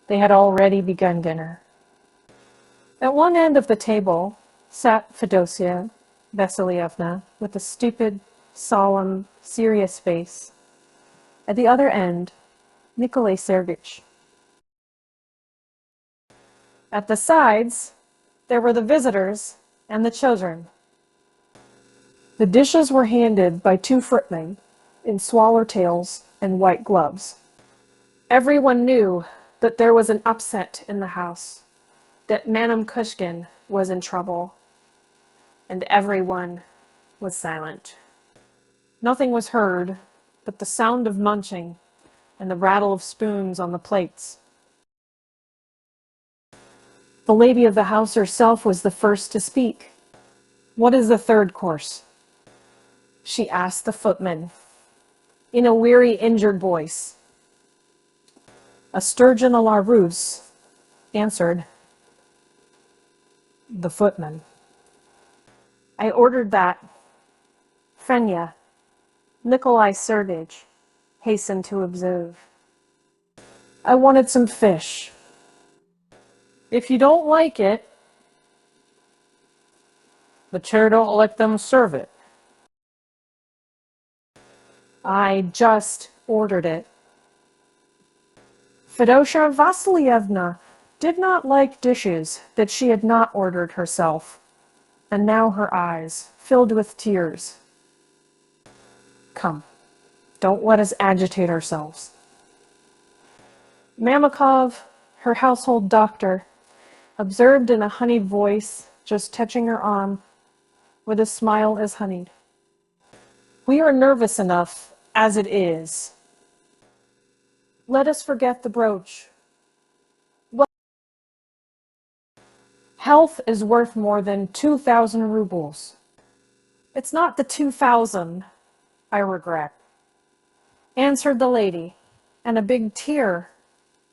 they had already begun dinner. At one end of the table sat Fedosia Vasilyevna with a stupid, solemn, serious face. At the other end, Nikolay Sergeyevich. At the sides, there were the visitors and the children. The dishes were handed by two footmen in swallowtails and white gloves. Everyone knew that there was an upset in the house, that Madame Kushkin was in trouble, and everyone was silent. Nothing was heard but the sound of munching and the rattle of spoons on the plates. The lady of the house herself was the first to speak. "What is the third course?" she asked the footman in a weary, injured voice. A sturgeon à la Russe, answered the footman. "I ordered that." Fenya, Nikolai Sergeyevich, hastened to observe. "I wanted some fish. If you don't like it, the chair don't let them serve it." "I just ordered it." Fedosia Vasilyevna did not like dishes that she had not ordered herself, and now her eyes filled with tears. "Come, don't let us agitate ourselves." Mamakov, her household doctor, observed in a honeyed voice, just touching her arm, with a smile as honeyed. "We are nervous enough as it is. Let us forget the brooch. Well, health is worth more than 2,000 rubles. It's not the 2,000 I regret, answered the lady, and a big tear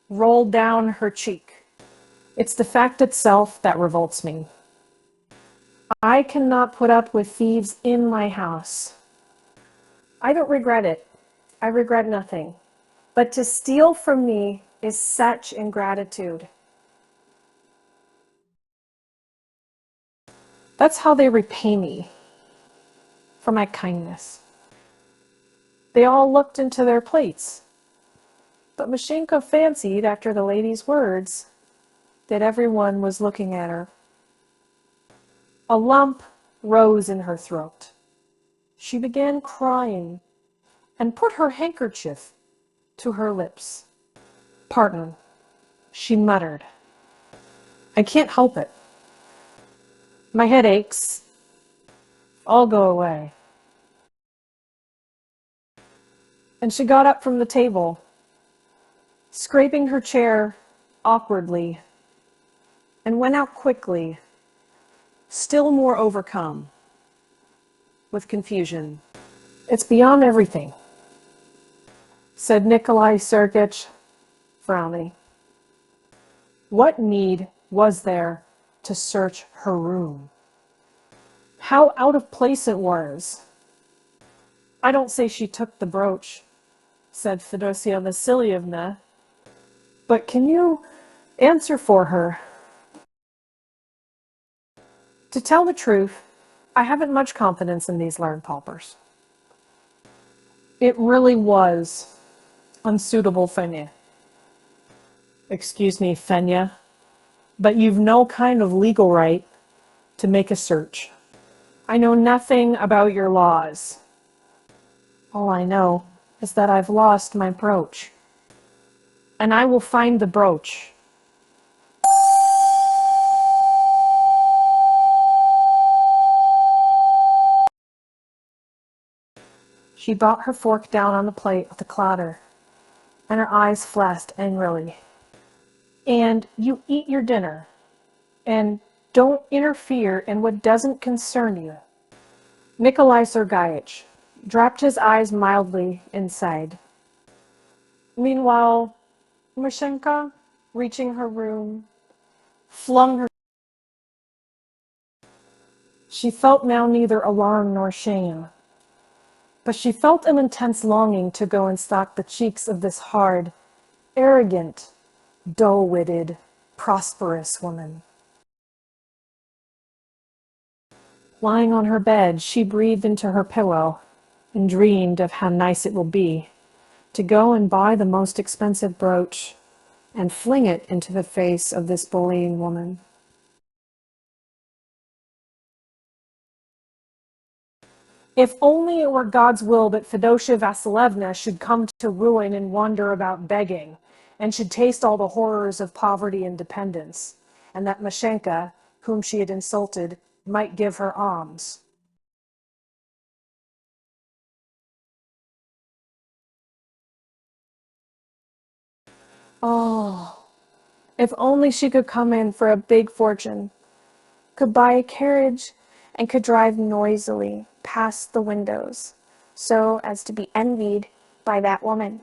rolled down her cheek. It's the fact itself that revolts me. I cannot put up with thieves in my house. I don't regret it. I regret nothing. But to steal from me is such ingratitude. That's how they repay me for my kindness. They all looked into their plates, but Mashenka fancied, after the lady's words, that everyone was looking at her. A lump rose in her throat. She began crying and put her handkerchief to her lips. Pardon, she muttered. I can't help it. My head aches. I'll go away. And she got up from the table, scraping her chair awkwardly, and went out quickly, still more overcome with confusion. It's beyond everything, said Nikolai Sergeyevich, frowning. What need was there to search her room? How out of place it was. I don't say she took the brooch, said Fedosia Vasilyevna, but can you answer for her? To tell the truth, I haven't much confidence in these learned paupers. It really was unsuitable, Fenya. Excuse me, Fenya, but you've no kind of legal right to make a search. I know nothing about your laws. All I know is that I've lost my brooch, and I will find the brooch. She brought her fork down on the plate with a clatter, and her eyes flashed angrily. And you eat your dinner, and don't interfere in what doesn't concern you. Nikolai Sergeyevich dropped his eyes mildly inside. Meanwhile, Mashenka, reaching her room, flung her. She felt now neither alarm nor shame, but she felt an intense longing to go and stalk the cheeks of this hard, arrogant, dull-witted, prosperous woman. Lying on her bed, she breathed into her pillow and dreamed of how nice it will be to go and buy the most expensive brooch and fling it into the face of this bullying woman. If only it were God's will that Fedosia Vasilyevna should come to ruin and wander about begging, and should taste all the horrors of poverty and dependence, and that Mashenka, whom she had insulted, might give her alms. Oh, if only she could come in for a big fortune, could buy a carriage, and could drive noisily past the windows, so as to be envied by that woman.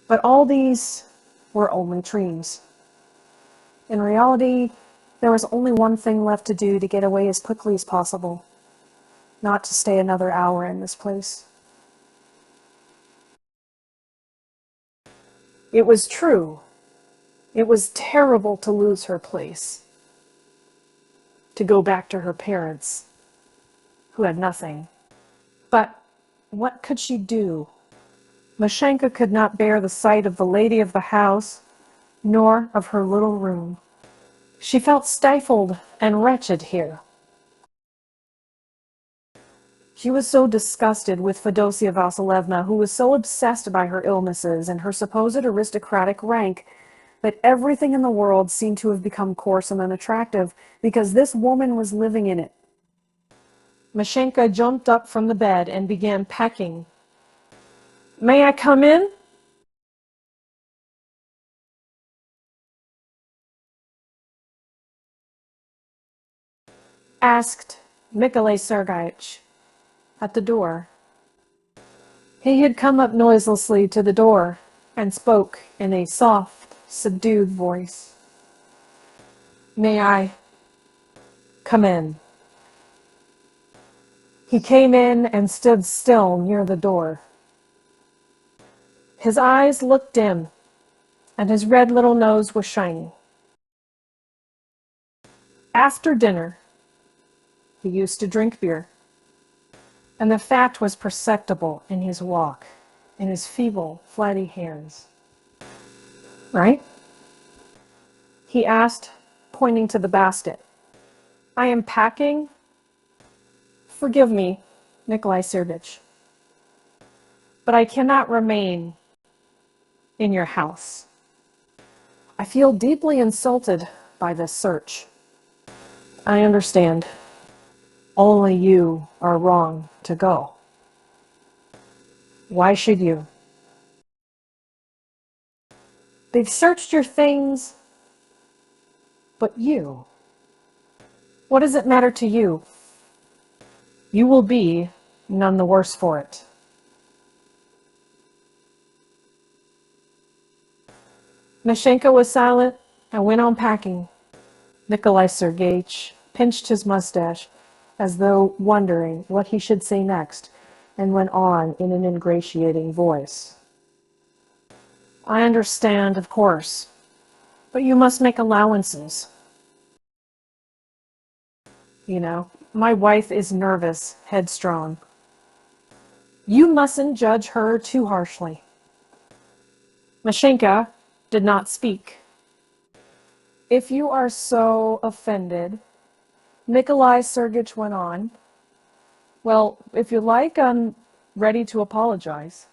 But all these were only dreams. In reality, there was only one thing left to do to get away as quickly as possible, not to stay another hour in this place. It was true. It was terrible to lose her place, to go back to her parents, who had nothing. But what could she do? Mashenka could not bear the sight of the lady of the house, nor of her little room. She felt stifled and wretched here. She was so disgusted with Fedosia Vasilyevna, who was so obsessed by her illnesses and her supposed aristocratic rank, that everything in the world seemed to have become coarse and unattractive, because this woman was living in it. Mashenka jumped up from the bed and began packing. "May I come in?" asked Nikolai Sergeyevich, at the door. He had come up noiselessly to the door and spoke in a soft, subdued voice. May I come in? He came in and stood still near the door. His eyes looked dim, and his red little nose was shiny. After dinner, he used to drink beer, and the fat was perceptible in his walk, in his feeble, flatty hands. Right? He asked, pointing to the basket. I am packing. Forgive me, Nikolai Sergeyevich, but I cannot remain in your house. I feel deeply insulted by this search. I understand. Only you are wrong to go. Why should you? They've searched your things, but you. What does it matter to you? You will be none the worse for it. Mashenka was silent and went on packing. Nikolai Sergeyevich pinched his mustache as though wondering what he should say next, and went on in an ingratiating voice. I understand, of course, but you must make allowances. You know, my wife is nervous, headstrong. You mustn't judge her too harshly. Mashenka did not speak. If you are so offended, Nikolai Sergeyevich went on, well, if you like, I'm ready to apologize.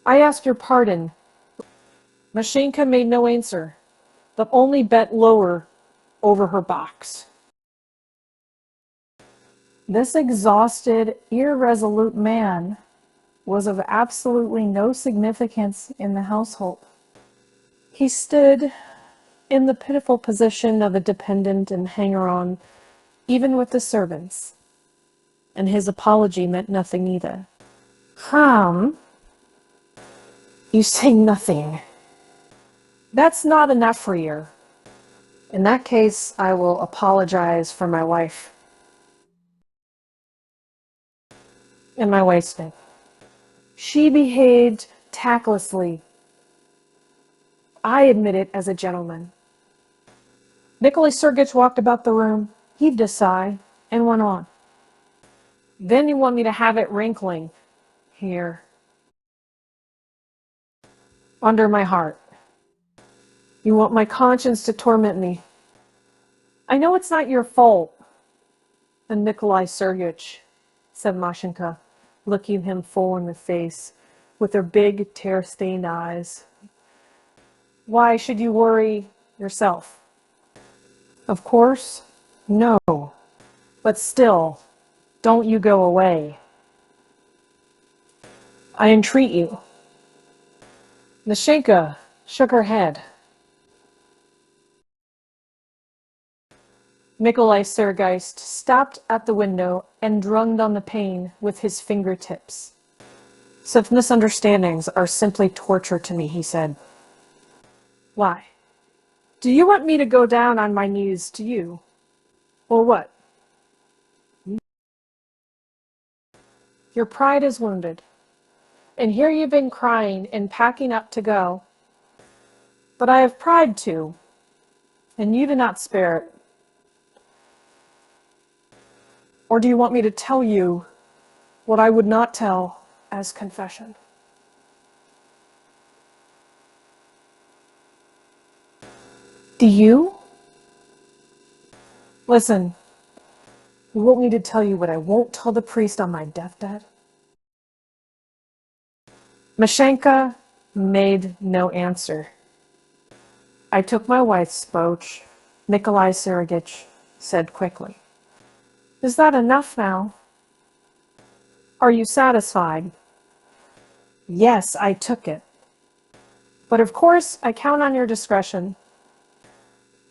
I ask your pardon. Mashenka made no answer, but only bent lower over her box. This exhausted, irresolute man was of absolutely no significance in the household. He stood in the pitiful position of a dependent and hanger-on, even with the servants, and his apology meant nothing either. You say nothing. That's not enough for you. In that case, I will apologize for my wife and my wasting. She behaved tactlessly. I admit it as a gentleman. Nikolai Sergeyevich walked about the room, heaved a sigh, and went on. Then you want me to have it wrinkling here, under my heart. You want my conscience to torment me. I know it's not your fault. And Nikolai Sergeyevich, said Mashenka, looking him full in the face, with her big, tear-stained eyes. Why should you worry yourself? Of course, no. But still, don't you go away. I entreat you. Mashenka shook her head. Nikolai Sergeyevich stopped at the window and drummed on the pane with his fingertips. Such misunderstandings are simply torture to me, he said. Why? Do you want me to go down on my knees to you? Or what? Your pride is wounded. And here you've been crying and packing up to go. But I have pride too, and you do not spare it. Or do you want me to tell you what I would not tell as confession? Do you? Listen, you want me to tell you what I won't tell the priest on my deathbed? Mashenka made no answer. I took my wife's spoach, Nikolai Sergeyevich said quickly. Is that enough now? Are you satisfied? Yes, I took it. But of course, I count on your discretion.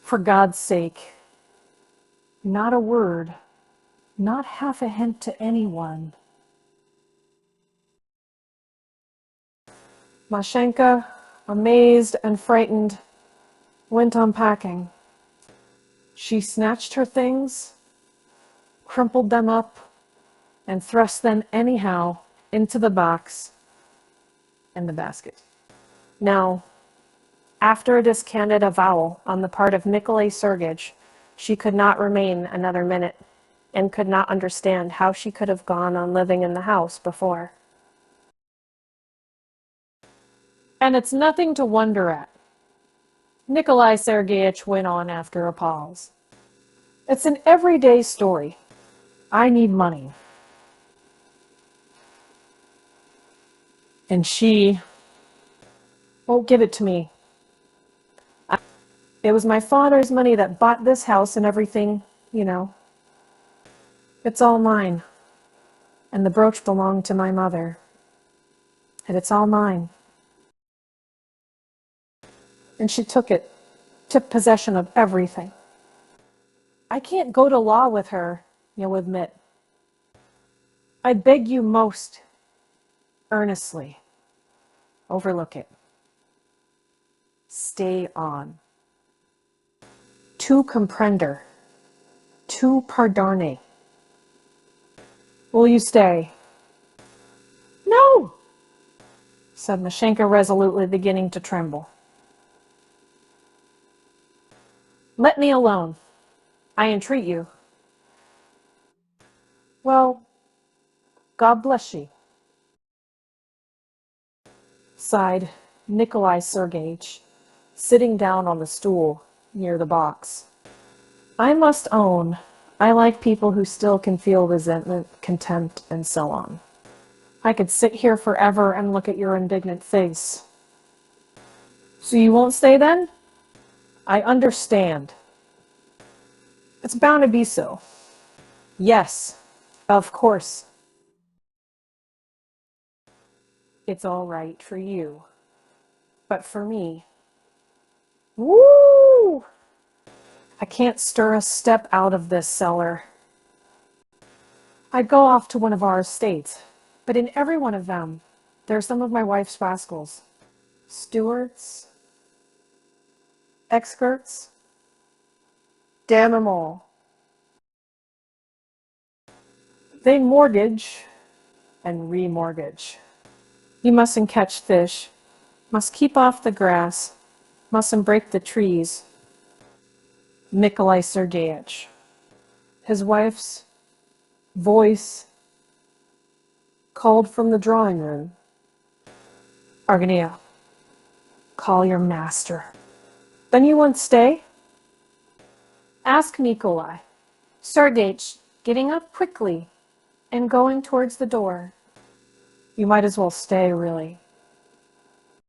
For God's sake, not a word Not half a hint to anyone. Mashenka, amazed and frightened, went on packing. She snatched her things, crumpled them up, and thrust them anyhow into the box and the basket. Now, after a discandid avowal on the part of Nikolai Sergeyevich, she could not remain another minute and could not understand how she could have gone on living in the house before. And it's nothing to wonder at, Nikolai Sergeyevich went on after a pause. It's an everyday story. I need money. And she won't give it to me. It was my father's money that bought this house and everything, you know. It's all mine. And the brooch belonged to my mother. And it's all mine. And she took possession of everything. I can't go to law with her, you'll admit. I beg you most earnestly, overlook it. Stay on. Tu comprender. Tu pardonner. Will you stay? No, said Mashenka resolutely, beginning to tremble. Let me alone. I entreat you. Well, God bless you, sighed Nikolai Sergeyevich, sitting down on the stool near the box. I must own, I like people who still can feel resentment, contempt, and so on. I could sit here forever and look at your indignant face. So you won't stay then? I understand. It's bound to be so. Yes, of course. It's all right for you. But for me, woo! I can't stir a step out of this cellar. I'd go off to one of our estates, but in every one of them, there's some of my wife's rascals. Stewards, experts, damn 'em all. They mortgage and remortgage. You mustn't catch fish, must keep off the grass, mustn't break the trees. Nikolai Sergeyevich. His wife's voice called from the drawing room. Argenia, call your master. Then you won't stay? Ask Nikolai. Sergeyevich, getting up quickly and going towards the door. You might as well stay, really.